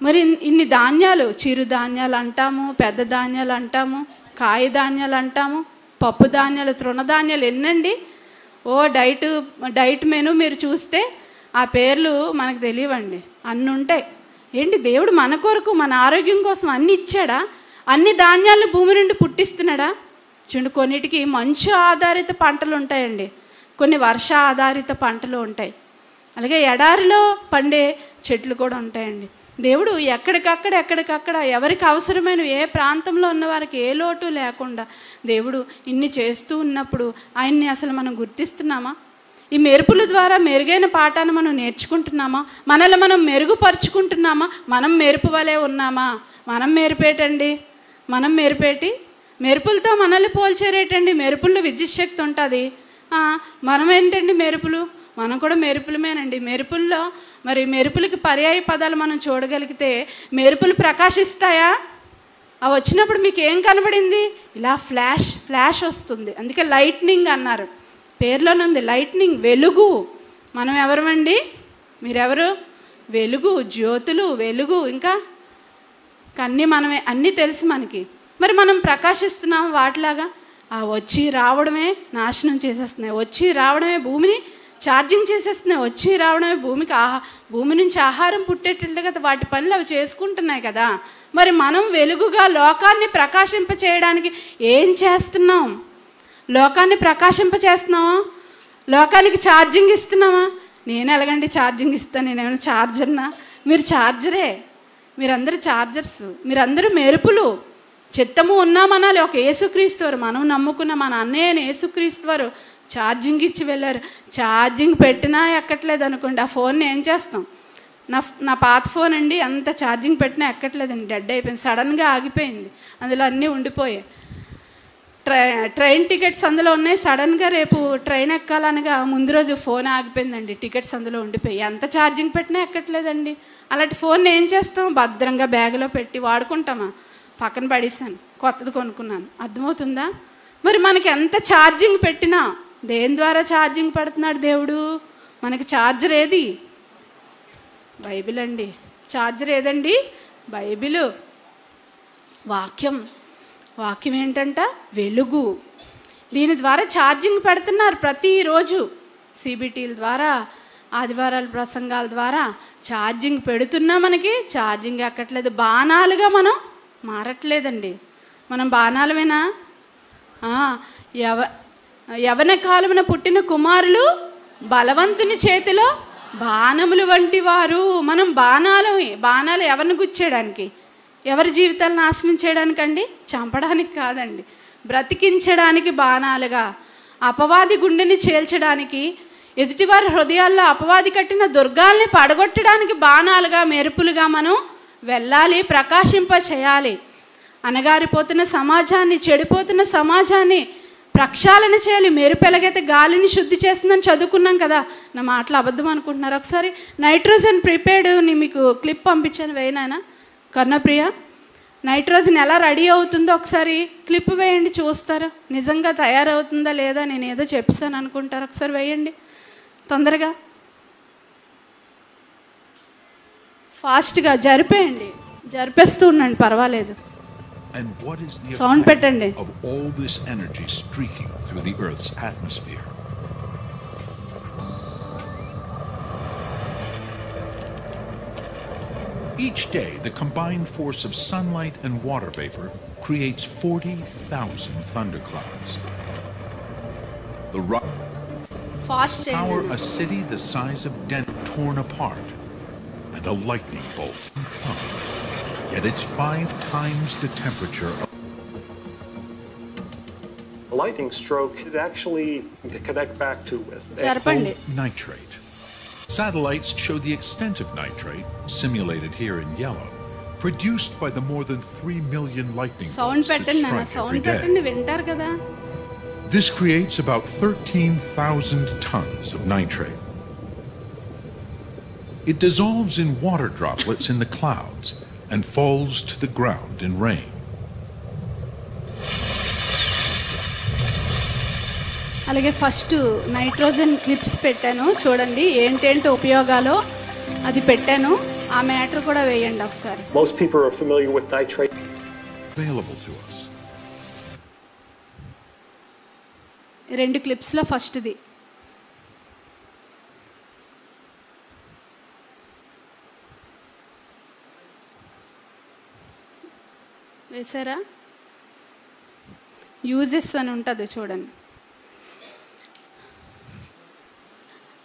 మరి ఇన్ని ధాన్యాలు, చిరు ధాన్యాలు అంటాము, పెద్ద ధాన్యాలు అంటాము, కాయ ధాన్యాలు అంటాము, పప్పు ధాన్యాలు, తృణధాన్యాలు, ఎన్నండి. డైట్ మెనూ మీరు చూస్తే ఆ పేర్లు మనకు తెలియవండి, అన్నీ ఉంటాయి. ఏంటి, దేవుడు మన కొరకు, మన ఆరోగ్యం కోసం అన్నీ ఇచ్చాడా? అన్ని ధాన్యాలను భూమి నుండి పుట్టిస్తున్నాడా? చూడండి, కొన్నిటికి మంచు ఆధారిత పంటలు ఉంటాయండి, కొన్ని వర్ష ఆధారిత పంటలు ఉంటాయి, అలాగే ఎడారిలో పండే చెట్లు కూడా ఉంటాయండి. దేవుడు ఎక్కడికక్కడ ఎవరికి అవసరమైన ఏ ప్రాంతంలో ఉన్న వారికి ఏ లోటు లేకుండా దేవుడు ఇన్ని చేస్తూ ఉన్నప్పుడు ఆయన్ని అసలు మనం గుర్తిస్తున్నామా? ఈ మెరుపుల ద్వారా మెరుగైన పాఠాన్ని మనం నేర్చుకుంటున్నామా? మనల్ని మనం మెరుగుపరుచుకుంటున్నామా? మనం మెరుపు వలె ఉన్నామా? మనం మెరుపేటండి, మనం మెరుపేటి. మెరుపులతో మనల్ని పోల్చేరేటండి. మెరుపుల్లో విద్యుత్ శక్తి ఉంటుంది, మనం ఏంటండి మెరుపులు, మనం కూడా మెరుపులమేనండి. మెరుపుల్లో మరి మెరుపులకి పర్యాయ పదాలు మనం చూడగలిగితే, మెరుపులు ప్రకాశిస్తాయా? అవి వచ్చినప్పుడు మీకు ఏం కనబడింది? ఇలా ఫ్లాష్ వస్తుంది, అందుకే లైట్నింగ్ అన్నారు, పేర్లోనే ఉంది లైట్నింగ్, వెలుగు. మనం ఎవరమండి? మీరెవరు? వెలుగు, జ్యోతులు, వెలుగు, ఇంకా అన్నీ మనమే, అన్నీ తెలుసు మనకి. మరి మనం ప్రకాశిస్తున్నాం వాటిలాగా? వచ్చి రావడమే నాశనం చేసేస్తున్నాయి, వచ్చి రావడమే భూమిని ఛార్జింగ్ చేసేస్తున్నాయి, వచ్చి రావడమే భూమి నుంచి ఆహారం పుట్టేటట్లుగా వాటి పనులు అవి చేసుకుంటున్నాయి కదా. మరి మనం వెలుగుగా లోకాన్ని ప్రకాశింప చేయడానికి ఏం చేస్తున్నాం? లోకాన్ని ప్రకాశింప చేస్తున్నామా? లోకానికి ఛార్జింగ్ ఇస్తున్నామా? నేను ఎలాగండి ఛార్జింగ్ ఇస్తాను? నేనేమైనా ఛార్జర్నా? మీరు ఛార్జరే, మీరందరూ ఛార్జర్స్, మీరందరూ మెరుపులు. చిత్తము ఉన్నామనాలి. ఒక యేసుక్రీస్తు వారు, మనం నమ్ముకున్న మన అన్నయ్యని యేసుక్రీస్తు వారు ఛార్జింగ్ ఇచ్చి వెళ్ళారు. ఛార్జింగ్ పెట్టినా ఎక్కట్లేదు అనుకోండి, ఆ ఫోన్ని ఏం చేస్తాం? నా పాత ఫోన్ అండి, అంత ఛార్జింగ్ పెట్టినా ఎక్కట్లేదండి, డెడ్ అయిపోయింది, సడన్గా ఆగిపోయింది, అందులో అన్నీ ఉండిపోయాయి. ట్రైన్ టికెట్స్ అందులో ఉన్నాయి, సడన్గా రేపు ట్రైన్ ఎక్కాలనగా ముందు రోజు ఫోన్ ఆగిపోయిందండి, టికెట్స్ అందులో ఉండిపోయి, ఎంత ఛార్జింగ్ పెట్టినా ఎక్కట్లేదండి. అలాంటి ఫోన్ని ఏం చేస్తాం? భద్రంగా బ్యాగ్లో పెట్టి వాడుకుంటామా? పక్కన పడేసాను, కొత్తది కొనుక్కున్నాను. అర్థమవుతుందా? మరి మనకి ఎంత ఛార్జింగ్ పెట్టినా, దేని ద్వారా ఛార్జింగ్ పెడుతున్నాడు దేవుడు? మనకి ఛార్జర్ ఏది? బైబిల్ అండి. ఛార్జర్ ఏదండి? బైబిలు, వాక్యం. వాక్యం ఏంటంట? వెలుగు. దీని ద్వారా ఛార్జింగ్ పెడుతున్నారు ప్రతిరోజు. సిబిటీల ద్వారా, ఆదివారాల ప్రసంగాల ద్వారా ఛార్జింగ్ పెడుతున్నా మనకి ఛార్జింగ్ ఎక్కట్లేదు. బాణాలుగా మనం మారట్లేదండి. మనం బాణాలమేనా? యవన కాలమున పుట్టిన కుమారులు బలవంతుని చేతిలో బాణములు వంటి వారు. మనం బాణాలు ఎవరిని గుచ్చేయడానికి, ఎవరి జీవితాలు నాశనం చేయడానికండి? చంపడానికి కాదండి, బ్రతికించడానికి బాణాలుగా, అపవాది గుండెని చేల్చడానికి, ఎదుటివారి హృదయాల్లో అపవాది కట్టిన దుర్గాల్ని పడగొట్టడానికి బాణాలుగా, మెరుపులుగా మనం వెళ్ళాలి, ప్రకాశింప చేయాలి. అనగారిపోతున్న సమాజాన్ని, చెడిపోతున్న సమాజాన్ని ప్రక్షాళన చేయాలి. మెరుపు ఎలాగైతే గాలిని శుద్ధి చేస్తుందని చదువుకున్నాం కదా. నా మాటలు అబద్ధం అనుకుంటున్నారు. ఒకసారి నైట్రోజన్ ప్రిపేర్డ్ మీకు క్లిప్ పంపించాను, వేయనాయనా కర్ణప్రియ. నైట్రోజన్ ఎలా రెడీ అవుతుందో ఒకసారి క్లిప్ వేయండి, చూస్తారు నిజంగా తయారవుతుందా లేదా. నేను ఏదో చెప్పాను అనుకుంటారు, ఒకసారి వేయండి తొందరగా, ఫాస్ట్గా జరిపేయండి, జరిపేస్తూ ఉండండి, పర్వాలేదు. And what is the Sound effect పెట్టండి. of all this energy streaking through the Earth's atmosphere? Each day, the combined force of sunlight and water vapor creates 40,000 thunderclouds. The fast power చేయండి. a city the size of Denver torn apart, and a lightning bolt thunder. Yet it's 5 times the temperature of A lightning stroke, it actually to connect back to with జరపండి. nitrate. Satellites show the extent of nitrate, simulated here in yellow, produced by the more than 3 million lightning sound bolts that పెట్టండి నాన్న, strike every సౌండ్ పెట్టండి, day. వింటారు కదా. This creates about 13,000 tons of nitrate. It dissolves in water droplets in the clouds and falls to the ground in rain. అలాగే ఫస్ట్ నైట్రోజన్ క్లిప్స్ పెట్టాను, చూడండి ఏంటేంటి ఉపయోగాలో అది పెట్టాను. ఆ మ్యాటర్ కూడా వేయండి ఒకసారి. most people are familiar with nitrate. Available to us. 2 క్లిప్స్లో ఫస్ట్ది. వేసారా? యూజెస్ అని ఉంటుంది చూడండి.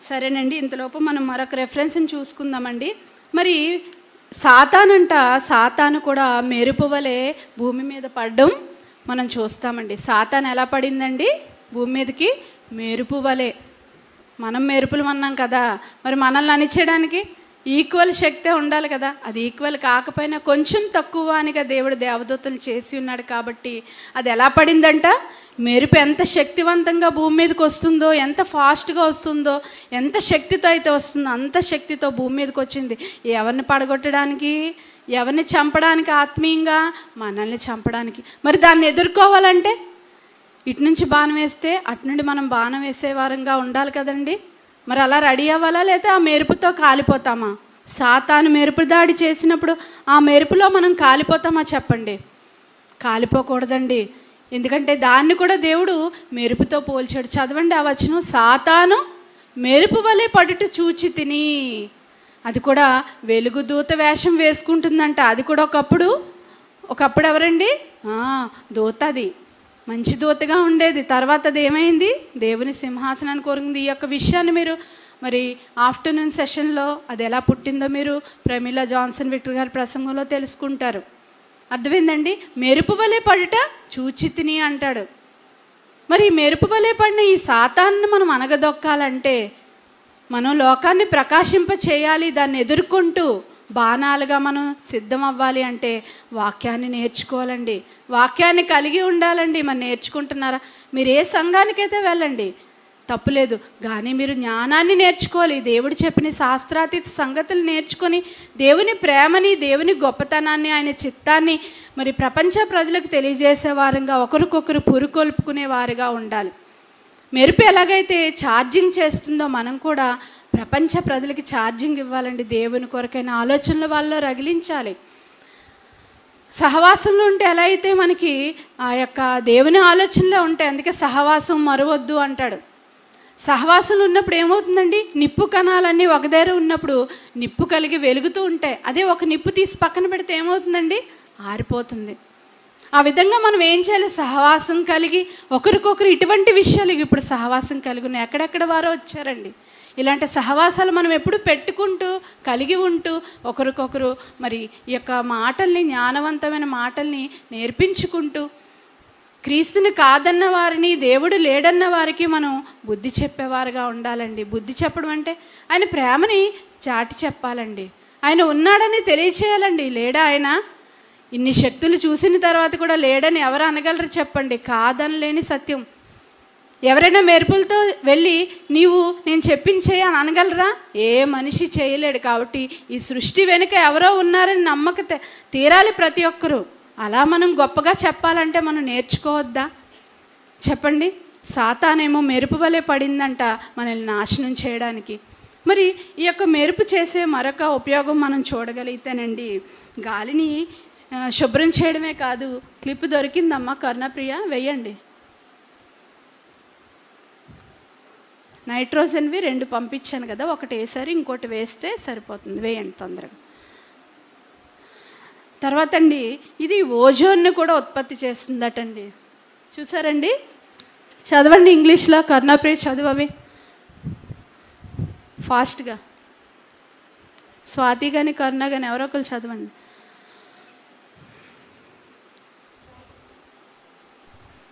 సరేనండి, ఇంతలోపు మనం మరొక రెఫరెన్స్ని చూసుకుందామండి. మరి సాతాను కూడా మెరుపు వలె భూమి మీద పడడం మనం చూస్తామండి. సాతాను ఎలా పడిందండి భూమి మీదకి? మెరుపు వలె. మనం మెరుపులు అన్నాం కదా, మరి మనల్ని అణిచేయడానికి ఈక్వల్ శక్తే ఉండాలి కదా. అది ఈక్వల్ కాకపోయినా కొంచెం తక్కువ అనిగా దేవుడు దేవదూతలు చేసి ఉన్నాడు కాబట్టి అది ఎలా పడిందంట? మెరుపు ఎంత శక్తివంతంగా భూమి మీదకి వస్తుందో, ఎంత ఫాస్ట్గా వస్తుందో, ఎంత శక్తితో అయితే వస్తుందో అంత శక్తితో భూమి మీదకి వచ్చింది. ఎవరిని పడగొట్టడానికి, ఎవరిని చంపడానికి? ఆత్మీయంగా మనల్ని చంపడానికి. మరి దాన్ని ఎదుర్కోవాలంటే ఇటు నుంచి బాణం వేస్తే అటు నుండి మనం బాణం వేసే వారంగా ఉండాలి కదండి. మరి అలా రెడీ అవ్వాలా, లేదా ఆ మెరుపుతో కాలిపోతామా? సాతాను మెరుపు దాడి చేసినప్పుడు ఆ మెరుపులో మనం కాలిపోతామా చెప్పండి? కాలిపోకూడదండి. ఎందుకంటే దాన్ని కూడా దేవుడు మెరుపుతో పోల్చాడు. చదవండి ఆ వచనం. సాతాను మెరుపు వలె పడుట చూచి తిని. అది కూడా వెలుగుదూత వేషం వేసుకుంటుందంట. అది కూడా ఒకప్పుడు ఎవరండి? దూత. అది మంచి దూతగా ఉండేది. తర్వాత అది ఏమైంది? దేవుని సింహాసనాన్ని కోరింది. ఈ యొక్క విషయాన్ని మీరు మరి ఆఫ్టర్నూన్ సెషన్లో అది ఎలా పుట్టిందో మీరు ప్రమీలా జాన్సన్ విక్టర్ గారి ప్రసంగంలో తెలుసుకుంటారు. అర్థమైందండి? మెరుపు వలె పడుట చూచి తిని అంటాడు. మరి మెరుపు వలె పడిన ఈ సాతాన్ని మనం అనగదొక్కాలంటే మనం లోకాన్ని ప్రకాశింప చేయాలి. దాన్ని ఎదుర్కొంటూ బాణాలుగా మనం సిద్ధం అవ్వాలి అంటే వాక్యాన్ని నేర్చుకోవాలండి. వాక్యాన్ని కలిగి ఉండాలండి. మరి నేర్చుకుంటున్నారా? మీరు ఏ సంఘానికైతే వెళ్ళండి, తప్పులేదు, కానీ మీరు జ్ఞానాన్ని నేర్చుకోవాలి. దేవుడు చెప్పిన శాస్త్రాతీత సంగతులు నేర్చుకొని దేవుని ప్రేమని, దేవుని గొప్పతనాన్ని, ఆయన చిత్తాన్ని మరి ప్రపంచ ప్రజలకు తెలియజేసే వారంగా, ఒకరికొకరు పురుకొల్పుకునే వారుగా ఉండాలి. మెరుపు ఎలాగైతే ఛార్జింగ్ చేస్తుందో మనం కూడా ప్రపంచ ప్రజలకి ఛార్జింగ్ ఇవ్వాలండి. దేవుని కొరకైన ఆలోచనలు వాళ్ళలో రగిలించాలి. సహవాసంలో ఉంటే ఎలా అయితే మనకి ఆ యొక్క దేవుని ఆలోచనలో ఉంటాయి. అందుకే సహవాసం మరవద్దు అంటాడు. సహవాసంలో ఉన్నప్పుడు ఏమవుతుందండి, నిప్పు కణాలన్నీ ఒక దగ్గర ఉన్నప్పుడు నిప్పు కలిగి వెలుగుతూ ఉంటాయి. అదే ఒక నిప్పు తీసి పక్కన పెడితే ఏమవుతుందండి, ఆరిపోతుంది. ఆ విధంగా మనం ఏం చేయాలి, సహవాసం కలిగి ఒకరికొకరు ఇటువంటి విషయాలు ఇప్పుడు సహవాసం కలిగి ఉన్నాయి. ఎక్కడెక్కడ వారో వచ్చారండి. ఇలాంటి సహవాసాలు మనం ఎప్పుడు పెట్టుకుంటూ కలిగి ఉంటూ ఒకరికొకరు మరి ఈ యొక్క మాటల్ని, జ్ఞానవంతమైన మాటల్ని నేర్పించుకుంటూ క్రీస్తుని కాదన్న వారిని, దేవుడు లేడన్న వారికి మనం బుద్ధి చెప్పేవారుగా ఉండాలండి. బుద్ధి చెప్పడం అంటే ఆయన ప్రేమని చాటి చెప్పాలండి. ఆయన ఉన్నాడని తెలియచేయాలండి. లేడా ఆయన? ఇన్ని శక్తులు చూసిన తర్వాత కూడా లేడని ఎవరు అనగలరు చెప్పండి? కాదనలేని సత్యం. ఎవరైనా మెరుపులతో వెళ్ళి నీవు నేను చెప్పించేయి అని అనగలరా? ఏ మనిషి చేయలేడు. కాబట్టి ఈ సృష్టి వెనుక ఎవరో ఉన్నారని నమ్మక తీరాలి ప్రతి ఒక్కరూ. అలా మనం గొప్పగా చెప్పాలంటే మనం నేర్చుకోవద్దా చెప్పండి? సాతానేమో మెరుపు వలె పడిందంట మనల్ని నాశనం చేయడానికి. మరి ఈ యొక్క మెరుపు చేసే మరొక ఉపయోగం మనం చూడగలిగితేనండి, గాలిని శుభ్రం చేయడమే కాదు. క్లిప్ దొరికిందమ్మా కరుణప్రియ, వెయ్యండి. నైట్రోజన్వి 2 పంపించాను కదా, ఒకటి వేసారి ఇంకోటి వేస్తే సరిపోతుంది. వేయండి తొందరగా. తర్వాత అండి, ఇది ఓజోన్ను కూడా ఉత్పత్తి చేస్తుందటండి. చూసారండి? చదవండి ఇంగ్లీష్లో. కరుణప్రియ చదువవి ఫాస్ట్గా. స్వాతి కానీ కరుణ కానీ ఎవరో ఒకరు చదవండి.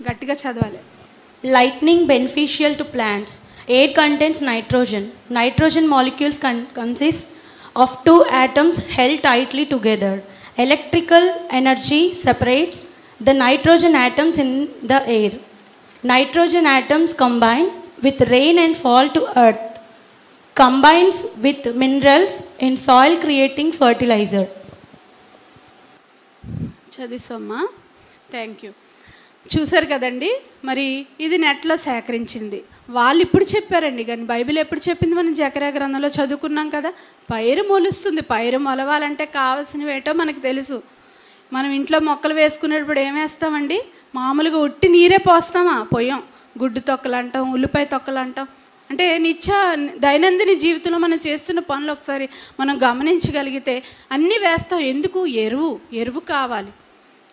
గట్టిగా చదవాలి. Lightning beneficial to plants. Air contains nitrogen. Nitrogen molecules consist of 2 atoms held tightly together. Electrical energy separates the nitrogen atoms in the air. Nitrogen atoms combine with rain and fall to earth. Combines with minerals in soil creating fertilizer. చదివమ్మా, థ్యాంక్ యూ. చూసారు కదండి, మరి ఇది నెట్లో సేకరించింది. వాళ్ళు ఇప్పుడు చెప్పారండి, కానీ బైబిల్ ఎప్పుడు చెప్పింది? మనం జకర్యా గ్రంథంలో చదువుకున్నాం కదా. పైరు మొలుస్తుంది. పైరు మొలవాలంటే కావాల్సినవి ఏంటో మనకు తెలుసు. మనం ఇంట్లో మొక్కలు వేసుకునేటప్పుడు ఏం వేస్తామండి? మామూలుగా ఉట్టి నీరే పోస్తామా? పోయాం. గుడ్డు తొక్కలు అంటాం, ఉల్లిపాయ తొక్కలు అంటాం. అంటే దైనందిన జీవితంలో మనం చేస్తున్న పనులు ఒకసారి మనం గమనించగలిగితే అన్నీ వేస్తాం. ఎందుకు? ఎరువు కావాలి.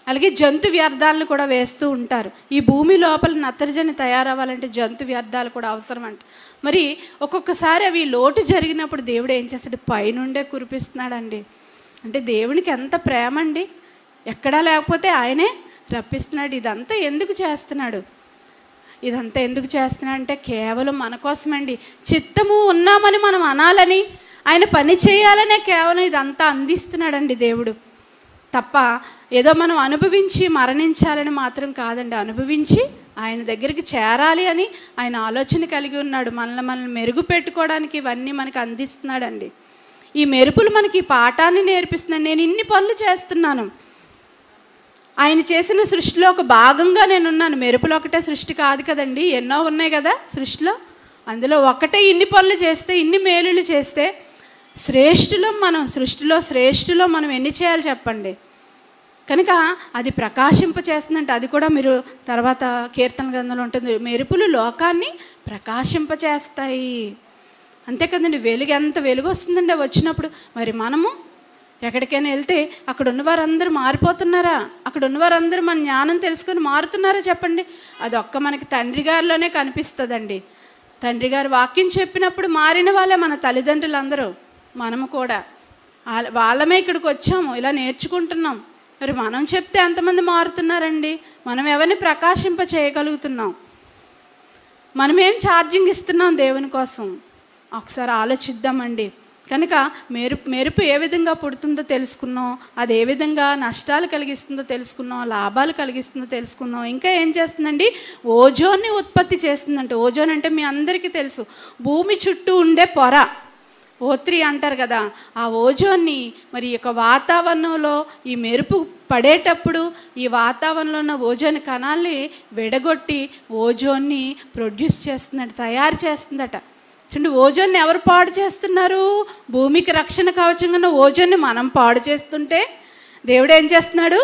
అలాగే జంతు వ్యర్థాలను కూడా వేస్తూ ఉంటారు. ఈ భూమి లోపల నత్రజని తయారవ్వాలంటే జంతు వ్యర్థాలు కూడా అవసరం అంట. మరి ఒక్కొక్కసారి అవి లోటు జరిగినప్పుడు దేవుడు ఏం చేస్తాడు? పైనుండే కురిపిస్తున్నాడండి. అంటే దేవునికి ఎంత ప్రేమ అండి. ఎక్కడా లేకపోతే ఆయనే రప్పిస్తున్నాడు. ఇదంతా ఎందుకు చేస్తున్నాడు? అంటే కేవలం మన కోసమండి. చిత్తము ఉన్నామని మనం అనాలని, ఆయన పని చేయాలనే కేవలం ఇదంతా అందిస్తున్నాడండి దేవుడు. తప్ప ఏదో మనం అనుభవించి మరణించాలని మాత్రం కాదండి. అనుభవించి ఆయన దగ్గరికి చేరాలి అని ఆయన ఆలోచన కలిగి ఉన్నాడు. మనల్ని మెరుగు పెట్టుకోవడానికి ఇవన్నీ మనకు అందిస్తున్నాడండి. ఈ మెరుపులు మనకి ఈ పాఠాన్ని నేర్పిస్తున్నాను. నేను ఇన్ని పనులు చేస్తున్నాను, ఆయన చేసిన సృష్టిలో ఒక భాగంగా నేనున్నాను. మెరుపులు ఒకటే సృష్టి కాదు కదండి, ఎన్నో ఉన్నాయి కదా సృష్టిలో. అందులో ఒకటే ఇన్ని పనులు చేస్తే, ఇన్ని మేలులు చేస్తే శ్రేష్ఠులో మనం, సృష్టిలో శ్రేష్ఠులో మనం ఎన్ని చేయాలి చెప్పండి? కనుక అది ప్రకాశింపచేస్తుందంటే, అది కూడా మీరు తర్వాత కీర్తన గ్రంథంలో ఉంటుంది. మెరుపులు లోకాన్ని ప్రకాశింపచేస్తాయి. అంతే కదండి. వెలుగు ఎంత వెలుగు వస్తుందండి వచ్చినప్పుడు. మరి మనము ఎక్కడికైనా వెళ్తే అక్కడ ఉన్నవారందరూ మారిపోతున్నారా? అక్కడ ఉన్నవారందరూ మన జ్ఞానం తెలుసుకొని మారుతున్నారా చెప్పండి? అది ఒక్క మనకి తండ్రి గారిలోనే కనిపిస్తుందండి. తండ్రి గారు వాక్యం చెప్పినప్పుడు మారిన వాళ్ళే మన తల్లిదండ్రులందరూ. మనము కూడా వాళ్ళమే ఇక్కడికి వచ్చాము, ఇలా నేర్చుకుంటున్నాం. మరి మనం చెప్తే ఎంతమంది మారుతున్నారండి? మనం ఎవరిని ప్రకాశింప చేయగలుగుతున్నాం? మనమేం ఛార్జింగ్ ఇస్తున్నాం దేవుని కోసం? ఒకసారి ఆలోచిద్దామండి. కనుక మెరుపు ఏ విధంగా పుడుతుందో తెలుసుకున్నాం, అది ఏ విధంగా నష్టాలు కలిగిస్తుందో తెలుసుకున్నాం, లాభాలు కలిగిస్తుందో తెలుసుకున్నాం. ఇంకా ఏం చేస్తుందండి? ఓజోన్ని ఉత్పత్తి చేస్తుందంటే. ఓజోన్ అంటే మీ అందరికీ తెలుసు, భూమి చుట్టూ ఉండే పొర, O3 అంటారు కదా. ఆ ఓజోన్ని మరి యొక్క వాతావరణంలో ఈ మెరుపు పడేటప్పుడు ఈ వాతావరణంలో ఉన్న ఓజోన్ కణాల్ని విడగొట్టి ఓజోన్ని ప్రొడ్యూస్ చేస్తుందట, తయారు చేస్తుందట. చూడండి, ఓజోన్ని ఎవరు పాడు చేస్తున్నారు? భూమికి రక్షణ కవచంగా ఓజోన్ని మనం పాడు చేస్తుంటే దేవుడు ఏం చేస్తున్నాడు?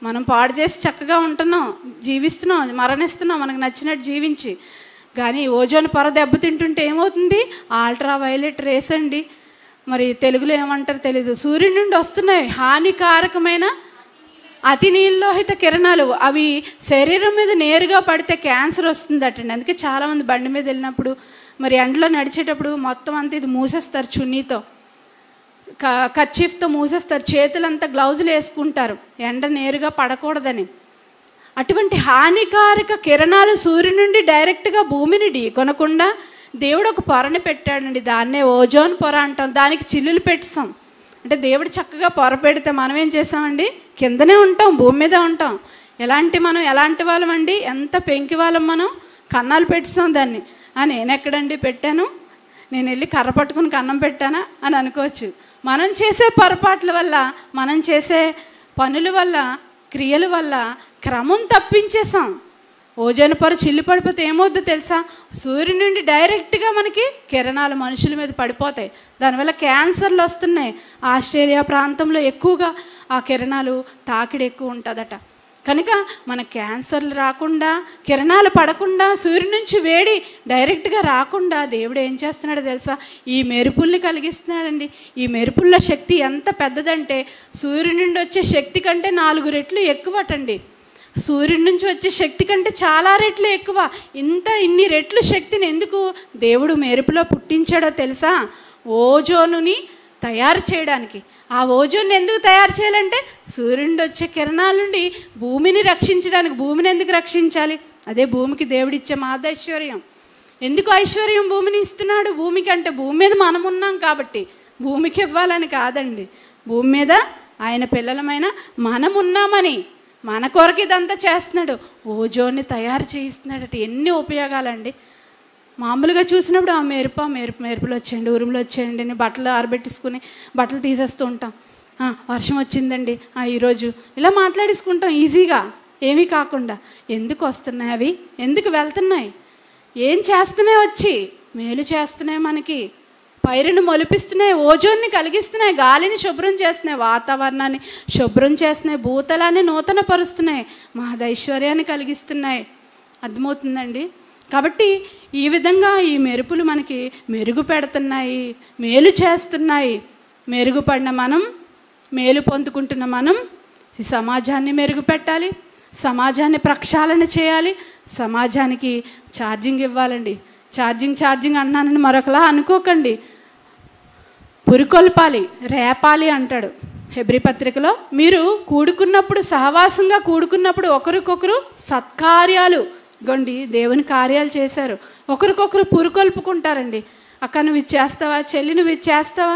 మనం పాడు చేసి చక్కగా ఉంటున్నాం, జీవిస్తున్నాం, మరణిస్తున్నాం మనకు నచ్చినట్టు జీవించి. కానీ ఓజోన్ పొర దెబ్బతింటుంటే ఏమవుతుంది? అల్ట్రా వైలెట్ రేస్ అండి, మరి తెలుగులో ఏమంటారు తెలీదు, సూర్యుడి నుండి వస్తున్నాయి హానికారకమైన అతి నీలలోహిత కిరణాలు. అవి శరీరం మీద నేరుగా పడితే క్యాన్సర్ వస్తుందటండి. అందుకే చాలామంది బండి మీద వెళ్ళినప్పుడు, మరి ఎండలో నడిచేటప్పుడు మొత్తం అంతా ఇది మూసేస్తారు, చున్నీతో కర్చీఫ్తో మూసేస్తారు, చేతులంతా గ్లౌజులు వేసుకుంటారు ఎండ నేరుగా పడకూడదని. అటువంటి హానికారక కిరణాలు సూర్యుడి నుండి డైరెక్ట్గా భూమిని ఢీకొనకుండా దేవుడు ఒక పొరని పెట్టాడండి, దాన్నే ఓజోన్ పొర అంటాం. దానికి చిల్లులు పెట్టాం. అంటే దేవుడు చక్కగా పొర పెడితే మనం ఏం చేసామండి? కిందనే ఉంటాం, భూమి మీద ఉంటాం. మనం ఎలాంటి వాళ్ళం అండి? ఎంత పెంకి వాళ్ళం మనం, కన్నాలు పెట్టాం దాన్ని. నేను ఎక్కడండి పెట్టాను, నేను వెళ్ళి కర్ర పట్టుకుని కన్నం పెట్టానా అని అనుకోవచ్చు. మనం చేసే పొరపాట్ల వల్ల, మనం చేసే పనుల వల్ల, క్రియల వల్ల క్రమం తప్పించేసాం. ఓజోన్ పొర చిల్లు పడిపోతే ఏమవుద్దో తెలుసా? సూర్యుడి నుండి డైరెక్ట్గా మనకి కిరణాలు మనుషుల మీద పడిపోతాయి. దానివల్ల క్యాన్సర్లు వస్తున్నాయి. ఆస్ట్రేలియా ప్రాంతంలో ఎక్కువగా ఆ కిరణాలు తాకిడి ఎక్కువ ఉంటుందట. కనుక మన క్యాన్సర్లు రాకుండా, కిరణాలు పడకుండా, సూర్యుడి నుంచి వేడి డైరెక్ట్గా రాకుండా దేవుడు ఏం చేస్తున్నాడో తెలుసా? ఈ మెరుపుల్ని కలిగిస్తున్నాడండి. ఈ మెరుపుల శక్తి ఎంత పెద్దదంటే సూర్యుడి నుండి వచ్చే శక్తి కంటే 4 రెట్లు ఎక్కువటండి. సూర్యుడి నుంచి వచ్చే శక్తి కంటే చాలా రెట్లు ఎక్కువ. ఇన్ని రెట్లు శక్తిని ఎందుకు దేవుడు మెరుపులో పుట్టించాడో తెలుసా? ఓజోనుని తయారు చేయడానికి. ఆ ఓజోన్ ఎందుకు తయారు చేయాలంటే సూర్యుడి వచ్చే కిరణాల నుండి భూమిని రక్షించడానికి. భూమిని ఎందుకు రక్షించాలి? అదే భూమికి దేవుడిచ్చే మహదైశ్వర్యం. ఎందుకు ఐశ్వర్యం భూమిని ఇస్తున్నాడు? భూమికి అంటే భూమి మీద మనం ఉన్నాం కాబట్టి భూమికి ఇవ్వాలని కాదండి. భూమి మీద ఆయన పిల్లలమైన మనం ఉన్నామని, మన కొరకు ఇదంతా చేస్తున్నాడు. ఓజోన్ని తయారు చేయిస్తున్నాడట. ఎన్ని ఉపయోగాలండి. మామూలుగా చూసినప్పుడు మెరుపులు వచ్చేయండి, ఉరుములు వచ్చేయండి అని బట్టలు ఆరబెట్టేసుకుని బట్టలు తీసేస్తూ ఉంటాం. వర్షం వచ్చిందండి ఈరోజు, ఇలా మాట్లాడేసుకుంటాం ఈజీగా, ఏమీ కాకుండా. ఎందుకు వస్తున్నాయి అవి? ఎందుకు వెళ్తున్నాయి? ఏం చేస్తున్నాయి? వచ్చి మేలు చేస్తున్నాయి, మనకి పైరును మొలిపిస్తున్నాయి, ఓజోన్ని కలిగిస్తున్నాయి, గాలిని శుభ్రం చేస్తున్నాయి, వాతావరణాన్ని శుభ్రం చేస్తున్నాయి, భూతలాన్ని నూతన పరుస్తున్నాయి, మహదైశ్వర్యాన్ని కలిగిస్తున్నాయి. అర్థమవుతుందండి? కాబట్టి ఈ విధంగా ఈ మెరుపులు మనకి మెరుగు పెడుతున్నాయి, మేలు చేస్తున్నాయి. మెరుగుపడిన మనం, మేలు పొందుకుంటున్న మనం ఈ సమాజాన్ని మెరుగుపెట్టాలి, సమాజాన్ని ప్రక్షాళన చేయాలి, సమాజానికి ఛార్జింగ్ ఇవ్వాలండి. ఛార్జింగ్ అన్నానని మరొకలా అనుకోకండి. పురికొల్పాలి, రేపాలి అంటాడు హెబ్రీ పత్రికలో. మీరు కూడుకున్నప్పుడు, సహవాసంగా కూడుకున్నప్పుడు ఒకరికొకరు సత్కార్యాలు గొండి దేవుని కార్యాలు చేశారు. ఒకరికొకరు పురికొల్పుకుంటారండి. అక్క నువ్వు ఇది చేస్తావా, చెల్లి నువ్వు ఇది చేస్తావా,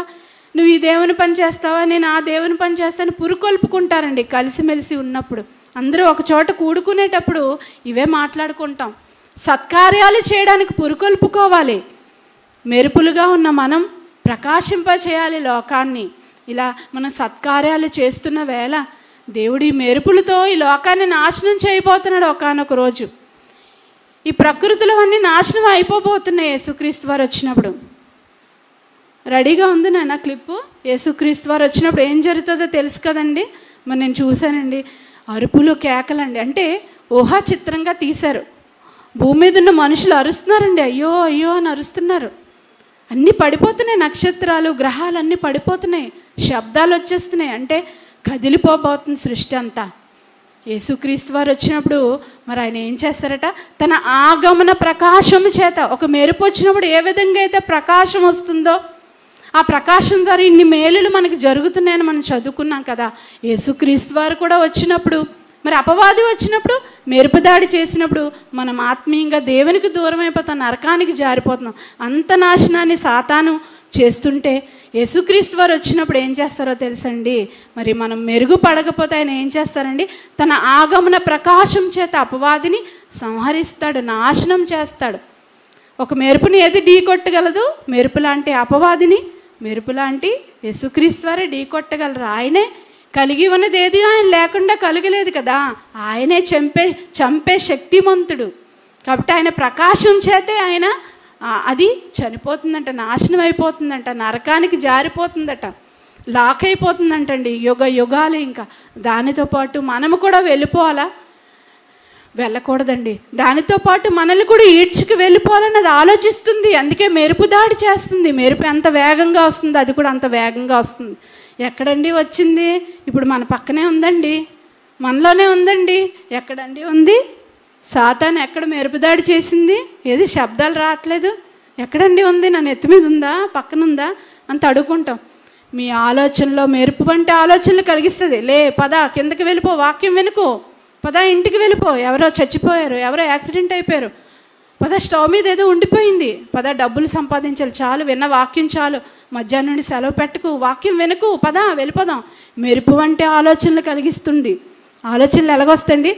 నువ్వు ఈ దేవుని పని చేస్తావా, నేను ఆ దేవుని పని చేస్తాను, పురికొల్పుకుంటారండి. కలిసిమెలిసి ఉన్నప్పుడు అందరూ ఒక చోట కూడుకునేటప్పుడు ఇవే మాట్లాడుకుంటాం. సత్కార్యాలు చేయడానికి పురికొల్పుకోవాలి. మెరుపులుగా ఉన్న మనం ప్రకాశింపచేయాలి లోకాన్ని. ఇలా మనం సత్కార్యాలు చేస్తున్న వేళ దేవుడి మెరుపులతో ఈ లోకాన్ని నాశనం చేయబోతున్నాడు ఒకానొక రోజు. ఈ ప్రకృతిలో అన్నీ నాశనం అయిపోబోతున్నాయి యేసుక్రీస్తు వారు వచ్చినప్పుడు. రెడీగా ఉంది నాన్న క్లిప్పు. యేసుక్రీస్తు వారు వచ్చినప్పుడు ఏం జరుగుతుందో తెలుసు కదండి. మరి నేను చూశానండి, అరుపులు కేకలండి. అంటే ఊహా చిత్రంగా తీశారు. భూమి మీద ఉన్న మనుషులు అరుస్తున్నారండి, అయ్యో అయ్యో అని అరుస్తున్నారు. అన్నీ పడిపోతున్నాయి, నక్షత్రాలు గ్రహాలు అన్నీ పడిపోతున్నాయి, శబ్దాలు వచ్చేస్తున్నాయి. అంటే కదిలిపోబోతుంది సృష్టి అంతా. యేసుక్రీస్తు వారు వచ్చినప్పుడు మరి ఆయన ఏం చేస్తారట? తన ఆగమన ప్రకాశము చేత, ఒక మెరుపు వచ్చినప్పుడు ఏ విధంగా అయితే ప్రకాశం వస్తుందో ఆ ప్రకాశం ద్వారా ఇన్ని మేలులు మనకి జరుగుతున్నాయని మనం చదువుకున్నాం కదా. యేసుక్రీస్తు వారు కూడా వచ్చినప్పుడు, మరి అపవాది వచ్చినప్పుడు, మెరుపు దాడి చేసినప్పుడు మనం ఆత్మీయంగా దేవునికి దూరం అయిపోతాం, నరకానికి జారిపోతున్నాం. అంత నాశనాన్ని సాతాను చేస్తుంటే యేసుక్రీస్తు వారు వచ్చినప్పుడు ఏం చేస్తారో తెలుసండి. మరి మనం మెరుగుపడకపోతే ఆయన ఏం చేస్తారండి? తన ఆగమన ప్రకాశం చేత అపవాదిని సంహరిస్తాడు, నాశనం చేస్తాడు. ఒక మెరుపుని ఏది ఢీ కొట్టగలదు? మెరుపు లాంటి అపవాదిని, మెరుపు లాంటి యేసుక్రీస్తు వారే ఢీ కొట్టగలరు. ఆయనే కలిగి ఉన్నది ఏది ఆయన లేకుండా కలగలేదు కదా. ఆయనే చంపే శక్తిమంతుడు. కాబట్టి ఆయన ప్రకాశం చేతే ఆయన అది చనిపోతుందంట, నాశనం అయిపోతుందంట, నరకానికి జారిపోతుందట. లాక్ అయిపోతుందంటండి యుగాలు. ఇంకా దానితో పాటు మనము కూడా వెళ్ళిపోవాలా? వెళ్ళకూడదండి. దానితో పాటు మనల్ని కూడా ఈడ్చుకు వెళ్ళిపోవాలని అది ఆలోచిస్తుంది. అందుకే మెరుపు దాడి చేస్తుంది. మెరుపు ఎంత వేగంగా వస్తుంది, అది కూడా అంత వేగంగా వస్తుంది. ఎక్కడండి వచ్చింది? ఇప్పుడు మన పక్కనే ఉందండి, మనలోనే ఉందండి. ఎక్కడండి ఉంది? సాతాను ఎక్కడ మెరుపు దాడి చేసింది? ఏది శబ్దాలు రావట్లేదు, ఎక్కడండి ఉంది? నా నెత్తి మీద ఉందా, పక్కన ఉందా అంత అడుగుకుంటాం. మీ ఆలోచనలో మెరుపు వంటి ఆలోచనలు కలిగిస్తుంది. లే పద కిందకి వెళ్ళిపో, వాక్యం వెనుకో, పద ఇంటికి వెళ్ళిపో, ఎవరో చచ్చిపోయారు, ఎవరో యాక్సిడెంట్ అయిపోయారు, పద స్టవ్ మీద ఏదో ఉండిపోయింది, పద డబ్బులు సంపాదించాలి, చాలు విన్న వాక్యం చాలు, మధ్యాహ్నం నుండి సెలవు పెట్టుకు, వాక్యం వెనుకు, పద వెళ్ళిపోదాం. మెరుపు వంటి ఆలోచనలు కలిగిస్తుంది. ఆలోచనలు ఎలాగొస్తాయండి?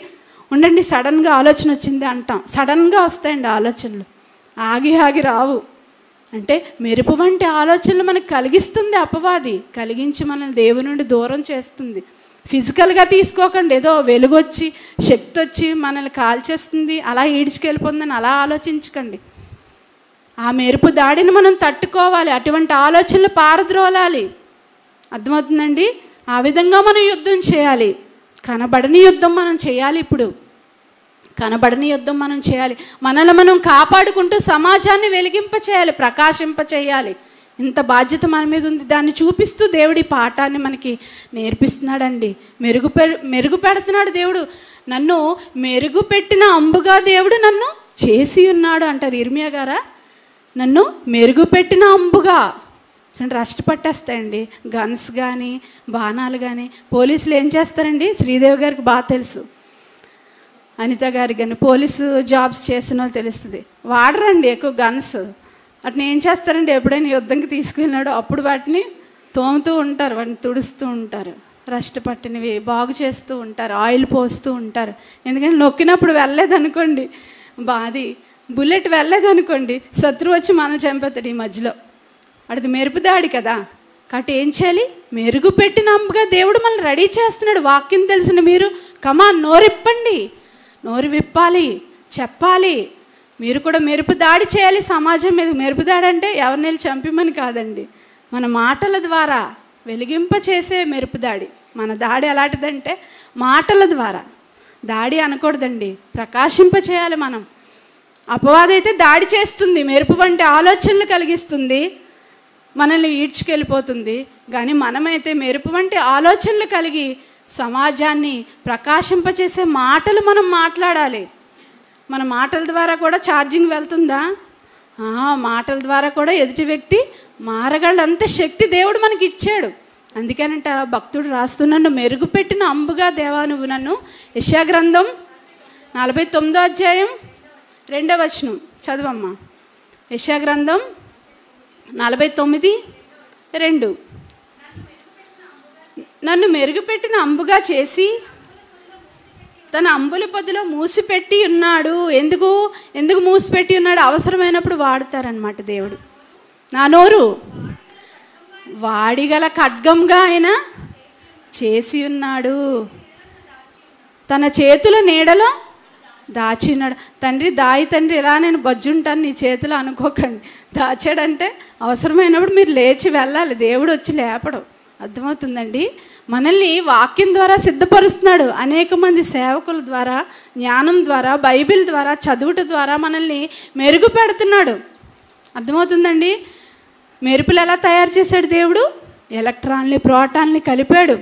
ఉండండి సడన్గా ఆలోచన వచ్చింది అంటాం, సడన్గా వస్తాయండి ఆలోచనలు, ఆగి రావు. అంటే మెరుపు వంటి ఆలోచనలు మనకు కలిగిస్తుంది అపవాది, కలిగించి మనల్ని దేవుని నుండి దూరం చేస్తుంది. ఫిజికల్గా తీసుకోకండి, ఏదో వెలుగొచ్చి శక్తి వచ్చి మనల్ని కాల్చేస్తుంది, అలా ఈడ్చుకెళ్ళిపోతుందని అలా ఆలోచించకండి. ఆ మెరుపు దాడిని మనం తట్టుకోవాలి, అటువంటి ఆలోచనలు పారద్రోలాలి. అర్థమవుతుందండి? ఆ విధంగా మనం యుద్ధం చేయాలి. కనబడని యుద్ధం మనం చేయాలి. ఇప్పుడు కనబడని యుద్ధం మనం చేయాలి. మనల్ని మనం కాపాడుకుంటూ సమాజాన్ని వెలిగింప చేయాలి, ప్రకాశింప చేయాలి. ఇంత బాధ్యత మన మీద ఉంది. దాన్ని చూపిస్తూ దేవుడి పాఠాన్ని మనకి నేర్పిస్తున్నాడండి. మెరుగు పెడుతున్నాడు దేవుడు. నన్ను మెరుగుపెట్టిన అంబుగా దేవుడు నన్ను చేసి ఉన్నాడు అంటారు ఇర్మియా గారా. నన్ను మెరుగుపెట్టిన అంబుగా. రస్ట్ పట్టేస్తాయండి గన్స్ కానీ బాణాలు కానీ. పోలీసులు ఏం చేస్తారండి? శ్రీదేవి గారికి బాగా తెలుసు, అనిత గారికి కానీ పోలీసు జాబ్స్ చేసిన వాళ్ళు తెలుస్తుంది. వాడరండి ఎక్కువ గన్స్. అట్లా ఏం చేస్తారండి? ఎప్పుడైనా యుద్ధంకి తీసుకువెళ్ళినాడో అప్పుడు వాటిని తోముతూ ఉంటారు, వాటిని తుడుస్తూ ఉంటారు, రస్ట్ పట్టినవి బాగు చేస్తూ ఉంటారు, ఆయిల్ పోస్తూ ఉంటారు. ఎందుకంటే నొక్కినప్పుడు వెళ్ళలేదనుకోండి, బాది బుల్లెట్ వెళ్ళలేదనుకోండి, శత్రువు వచ్చి మనం చంపేస్తాడు ఈ మధ్యలో. అది మెరుపు దాడి కదా. కాబట్టి ఏం చేయాలి? మెరుగు పెట్టిన అంబుగా దేవుడు మనల్ని రెడీ చేస్తున్నాడు. వాక్యం తెలిసిన మీరు కమాన్ నోరిప్పండి, నోరు విప్పాలి, చెప్పాలి. మీరు కూడా మెరుపు దాడి చేయాలి సమాజం మీద. మెరుపు దాడి అంటే ఎవరిని చంపిమని కాదండి, మన మాటల ద్వారా వెలిగింప చేసే మెరుపు దాడి. మన దాడి ఎలాంటిదంటే మాటల ద్వారా. దాడి అనకూడదండి, ప్రకాశింప చేయాలి మనం. అపవాదైతే దాడి చేస్తుంది, మెరుపు వంటి ఆలోచనలు కలిగిస్తుంది, మనల్ని ఈడ్చుకెళ్ళిపోతుంది. కానీ మనమైతే మెరుపు వంటి ఆలోచనలు కలిగి సమాజాన్ని ప్రకాశింపచేసే మాటలు మనం మాట్లాడాలి. మన మాటల ద్వారా కూడా ఛార్జింగ్ వెళ్తుందా? మాటల ద్వారా కూడా ఎదుటి వ్యక్తి మారగలంత శక్తి దేవుడు మనకి ఇచ్చాడు. అందుకనంట భక్తుడు రాస్తున్నాను, మెరుగుపెట్టిన అంబుగా దేవా నువ్వు నన్ను. యెషయా గ్రంథం 49వ అధ్యాయం 2వ వచనం చదవమ్మా. యెషయా గ్రంథం 49:2. నన్ను మెరుగుపెట్టిన అంబుగా చేసి తన అంబుల పొదిలో మూసిపెట్టి ఉన్నాడు. ఎందుకు మూసిపెట్టి ఉన్నాడు? అవసరమైనప్పుడు వాడతారనమాట దేవుడు. నా నోరు వాడిగల ఖడ్గంగా ఆయన చేసి ఉన్నాడు, తన చేతుల నీడలో దాచి ఉన్నాడు. తండ్రి తండ్రి ఇలా నేను బజ్జుంటాను నీ చేతిలో అనుకోకండి. దాచాడంటే అవసరమైనప్పుడు మీరు లేచి వెళ్ళాలి, దేవుడు వచ్చి లేపడం. అర్థమవుతుందండి? మనల్ని వాక్యం ద్వారా సిద్ధపరుస్తున్నాడు. అనేక మంది సేవకుల ద్వారా, జ్ఞానం ద్వారా, బైబిల్ ద్వారా, చదువుట ద్వారా మనల్ని మెరుగు పెడుతున్నాడు. అర్థమవుతుందండి? మెరుపులు ఎలా తయారు చేశాడు దేవుడు? ఎలక్ట్రాన్ని ప్రోటాన్ని కలిపాడు.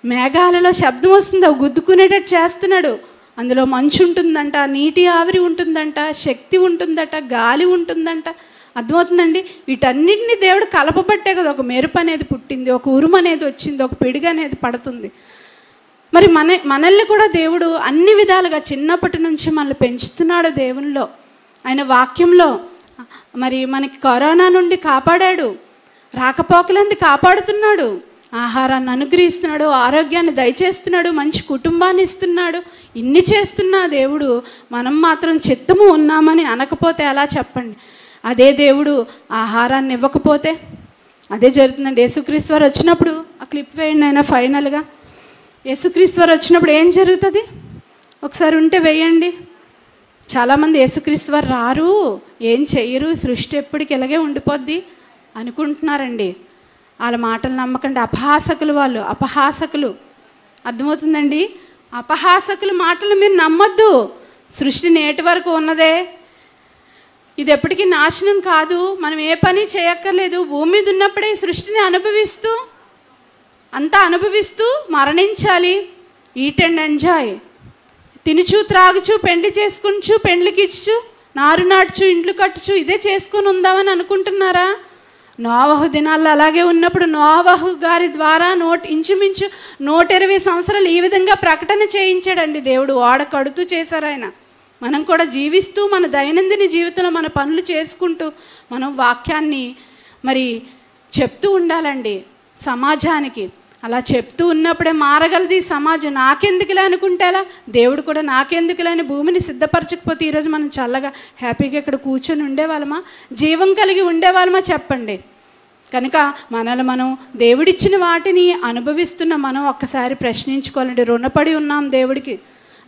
మేఘాలలో శబ్దం వస్తుంది, అవి గుద్దుకునేటట్టు చేస్తున్నాడు. అందులో మంచు ఉంటుందంట, నీటి ఆవిరి ఉంటుందంట, శక్తి ఉంటుందట, గాలి ఉంటుందంట. అర్థమవుతుందండి? వీటన్నిటిని దేవుడు కలపబట్టే కదా ఒక మెరుపు అనేది పుట్టింది, ఒక ఉరుము అనేది వచ్చింది, ఒక పిడుగు అనేది పడుతుంది. మరి మనల్ని కూడా దేవుడు అన్ని విధాలుగా చిన్నప్పటి నుంచి మనల్ని పెంచుతున్నాడు దేవునిలో, ఆయన వాక్యంలో. మరి మనకి కరోనా నుండి కాపాడాడు, రాకపోకలంది కాపాడుతున్నాడు, ఆహారాన్ని అనుగ్రహిస్తున్నాడు, ఆరోగ్యాన్ని దయచేస్తున్నాడు, మంచి కుటుంబాన్ని ఇస్తున్నాడు. ఇన్ని చేస్తున్నా దేవుడు మనం మాత్రం చిత్తము ఉన్నామని అనకపోతే ఎలా చెప్పండి? అదే దేవుడు ఆహారాన్ని ఇవ్వకపోతే అదే జరుగుతుందండి. యేసుక్రీస్తు వారు వచ్చినప్పుడు ఆ క్లిప్ వేయండి అయినా ఫైనల్గా. యేసుక్రీస్తు వారు వచ్చినప్పుడు ఏం జరుగుతుంది? ఒకసారి ఉంటే వేయండి. చాలామంది యేసుక్రీస్తు వారు రారు, ఏం చెయ్యరు, సృష్టి ఎప్పటికి ఇలాగే ఉండిపోద్ది అనుకుంటున్నారండి. వాళ్ళ మాటలు నమ్మకండి. అపహాసకులు వాళ్ళు, అపహాసకులు. అర్థమవుతుందండి? అపహాసకుల మాటలు మీరు నమ్మొద్దు. సృష్టి నేటి వరకు ఉన్నదే, ఇది ఎప్పటికీ నాశనం కాదు. మనం ఏ పని చేయక్కర్లేదు. భూమి మీద ఉన్నప్పుడే ఈ సృష్టిని అనుభవిస్తూ, అంతా అనుభవిస్తూ మరణించాలి. Eat and enjoy. తినుచు త్రాగుచు పెండ్లి చేసుకుంటూ పెండ్లికి ఇచ్చు నారు నాటుచు ఇండ్లు కట్టుచు ఇదే చేసుకొని ఉందామని అనుకుంటున్నారా? నోవహు దినాల్లో అలాగే ఉన్నప్పుడు నోవహు గారి ద్వారా ఇంచుమించు 120 సంవత్సరాలు ఈ విధంగా ప్రకటన చేయించాడండి దేవుడు. ఓడ కడుతూ చేశారు ఆయన. మనం కూడా జీవిస్తూ మన దైనందిన జీవితంలో మన పనులు చేసుకుంటూ మనం వాక్యాన్ని మరి చెప్తూ ఉండాలండి సమాజానికి. అలా చెప్తూ ఉన్నప్పుడే మారగలది సమాజం. నాకెందుకులే అనుకుంటేలా, దేవుడు కూడా నాకెందుకులే అని భూమిని సిద్ధపరచకపోతే ఈరోజు మనం చల్లగా హ్యాపీగా ఇక్కడ కూర్చొని ఉండేవాళ్ళమా? జీవం కలిగి ఉండేవాళ్ళమా? చెప్పండి. కనుక మనల్ని మనం దేవుడిచ్చిన వాటిని అనుభవిస్తున్న మనం ఒక్కసారి ప్రశ్నించుకోవాలండి. రుణపడి ఉన్నాం దేవుడికి.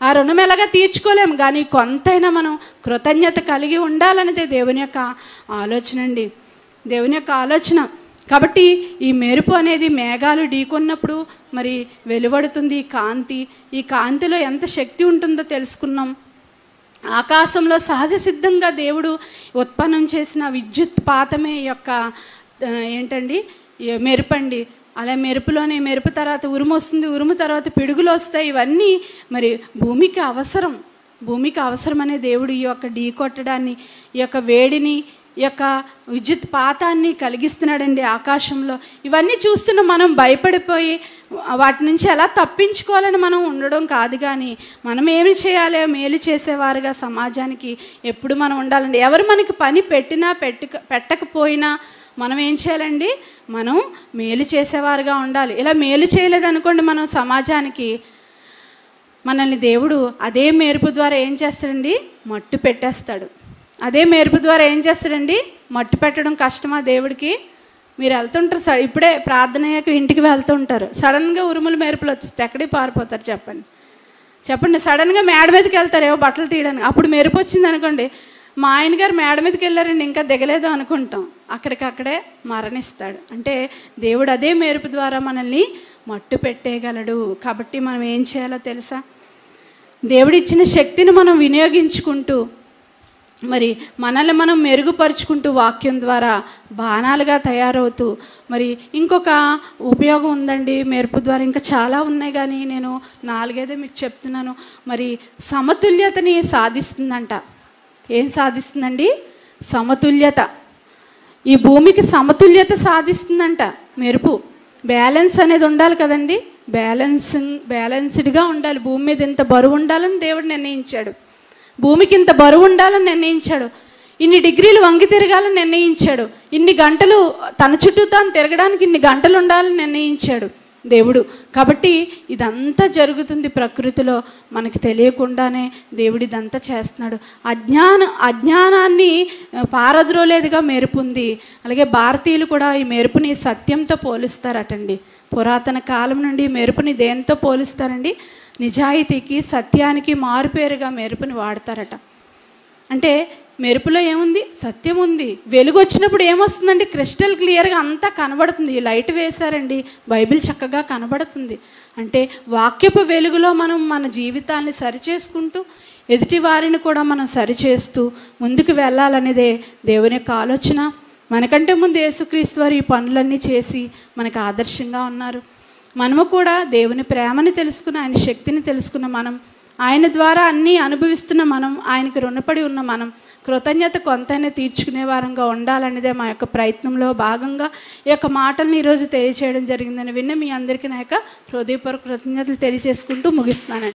ఆ రుణం ఎలాగా తీర్చుకోలేము, కానీ కొంతైనా మనం కృతజ్ఞత కలిగి ఉండాలనేదే దేవుని యొక్క ఆలోచన అండి, దేవుని యొక్క ఆలోచన. కాబట్టి ఈ మెరుపు అనేది మేఘాలు ఢీకొన్నప్పుడు మరి వెలువడుతుంది ఈ కాంతి. ఈ కాంతిలో ఎంత శక్తి ఉంటుందో తెలుసుకున్నాం. ఆకాశంలో సహజ సిద్ధంగా దేవుడు ఉత్పన్నం చేసిన విద్యుత్ పాతమే యొక్క ఏంటండి మెరుపండి. అలా మెరుపులోనే మెరుపు తర్వాత ఉరుము వస్తుంది, ఉరుము తర్వాత పిడుగులు వస్తాయి. ఇవన్నీ మరి భూమికి అవసరం. భూమికి అవసరమనే దేవుడు ఈ యొక్క ఢీ కొట్టడాన్ని, ఈ యొక్క వేడిని, ఈ యొక్క విద్యుత్ పాతాన్ని కలిగిస్తున్నాడండి ఆకాశంలో. ఇవన్నీ చూస్తున్న మనం భయపడిపోయి వాటి నుంచి ఎలా తప్పించుకోవాలని మనం ఉండడం కాదు, కానీ మనం ఏమి చేయాలి? మేలు చేసేవారుగా సమాజానికి ఎప్పుడు మనం ఉండాలండి. ఎవరు మనకి పని పెట్టినా పెట్టకపోయినా మనం ఏం చేయాలండి? మనం మేలు చేసేవారుగా ఉండాలి. ఇలా మేలు చేయలేదనుకోండి మనం సమాజానికి, మనల్ని దేవుడు అదే మెరుపు ద్వారా ఏం చేస్తాడండి? మట్టు పెట్టేస్తాడు. అదే మెరుపు ద్వారా ఏం చేస్తాడండి? మట్టు పెట్టడం కష్టమా దేవుడికి? మీరు వెళ్తుంటారు, ఇప్పుడే ప్రార్థన అయ్యాక ఇంటికి వెళ్తుంటారు, సడన్గా ఉరుములు మెరుపులు వచ్చేస్తే ఎక్కడికి పారిపోతారు చెప్పండి? చెప్పండి. సడన్గా మేడ మీదకి వెళ్తారు ఏవో బట్టలు తీయడానికి, అప్పుడు మెరుపు వచ్చింది అనుకోండి, మా ఆయన గారు మేడ మీదకి వెళ్ళారండి ఇంకా దిగలేదు అనుకుంటాం, అక్కడికక్కడే మరణిస్తాడు. అంటే దేవుడు అదే మెరుపు ద్వారా మనల్ని మట్టు పెట్టేయగలడు. కాబట్టి మనం ఏం చేయాలో తెలుసా? దేవుడిచ్చిన శక్తిని మనం వినియోగించుకుంటూ మరి మనల్ని మనం మెరుగుపరుచుకుంటూ వాక్యం ద్వారా బాణాలుగా తయారవుతూ, మరి ఇంకొక ఉపయోగం ఉందండి మెరుపు ద్వారా, ఇంకా చాలా ఉన్నాయి కానీ నేను 4-5 మీకు చెప్తున్నాను. మరి సమతుల్యతని సాధిస్తుందంట. ఏం సాధిస్తుందండి? సమతుల్యత. ఈ భూమికి సమతుల్యత సాధిస్తుందంట మెరుపు. బ్యాలెన్స్ అనేది ఉండాలి కదండి. బ్యాలెన్స్డ్గా ఉండాలి. భూమి మీద ఇంత బరువు ఉండాలని దేవుడు నిర్ణయించాడు. భూమికి ఇంత బరువు ఉండాలని నిర్ణయించాడు. ఇన్ని డిగ్రీలు వంగి తిరగాలని నిర్ణయించాడు. ఇన్ని గంటలు తన చుట్టూ తాను తిరగడానికి ఇన్ని గంటలు ఉండాలని నిర్ణయించాడు దేవుడు. కాబట్టి ఇదంతా జరుగుతుంది ప్రకృతిలో, మనకి తెలియకుండానే దేవుడు ఇదంతా చేస్తున్నాడు. అజ్ఞానాన్ని పారద్రోలేదుగా మెరుపు ఉంది. అలాగే భారతీయులు కూడా ఈ మెరుపుని సత్యంతో పోలుస్తారటండి. పురాతన కాలం నుండి మెరుపుని దేంతో పోలుస్తారండి? నిజాయితీకి, సత్యానికి మారుపేరుగా మెరుపుని వాడతారట. అంటే మెరుపులో ఏముంది? సత్యం ఉంది. వెలుగు వచ్చినప్పుడు ఏమొస్తుందండి? క్రిస్టల్ క్లియర్గా అంతా కనబడుతుంది. లైట్ వేశారండి, బైబిల్ చక్కగా కనబడుతుంది. అంటే వాక్యపు వెలుగులో మనం మన జీవితాన్ని సరిచేసుకుంటూ ఎదుటి వారిని కూడా మనం సరిచేస్తూ ముందుకు వెళ్ళాలనేదే దేవుని యొక్క ఆలోచన. మనకంటే ముందు యేసుక్రీస్తు వారు ఈ పనులన్నీ చేసి మనకు ఆదర్శంగా ఉన్నారు. మనము కూడా దేవుని ప్రేమని తెలుసుకున్న, ఆయన శక్తిని తెలుసుకున్న మనం, ఆయన ద్వారా అన్నీ అనుభవిస్తున్న మనం, ఆయనకు రుణపడి ఉన్న మనం కృతజ్ఞత కొంతైనా తీర్చుకునే వారంగా ఉండాలనేదే మా యొక్క ప్రయత్నంలో భాగంగా ఈ యొక్క మాటలను ఈరోజు తెలియచేయడం జరిగిందని విన్న మీ అందరికీ నా యొక్క హృదయపూర్వక కృతజ్ఞతలు తెలియచేసుకుంటూ ముగిస్తున్నాను.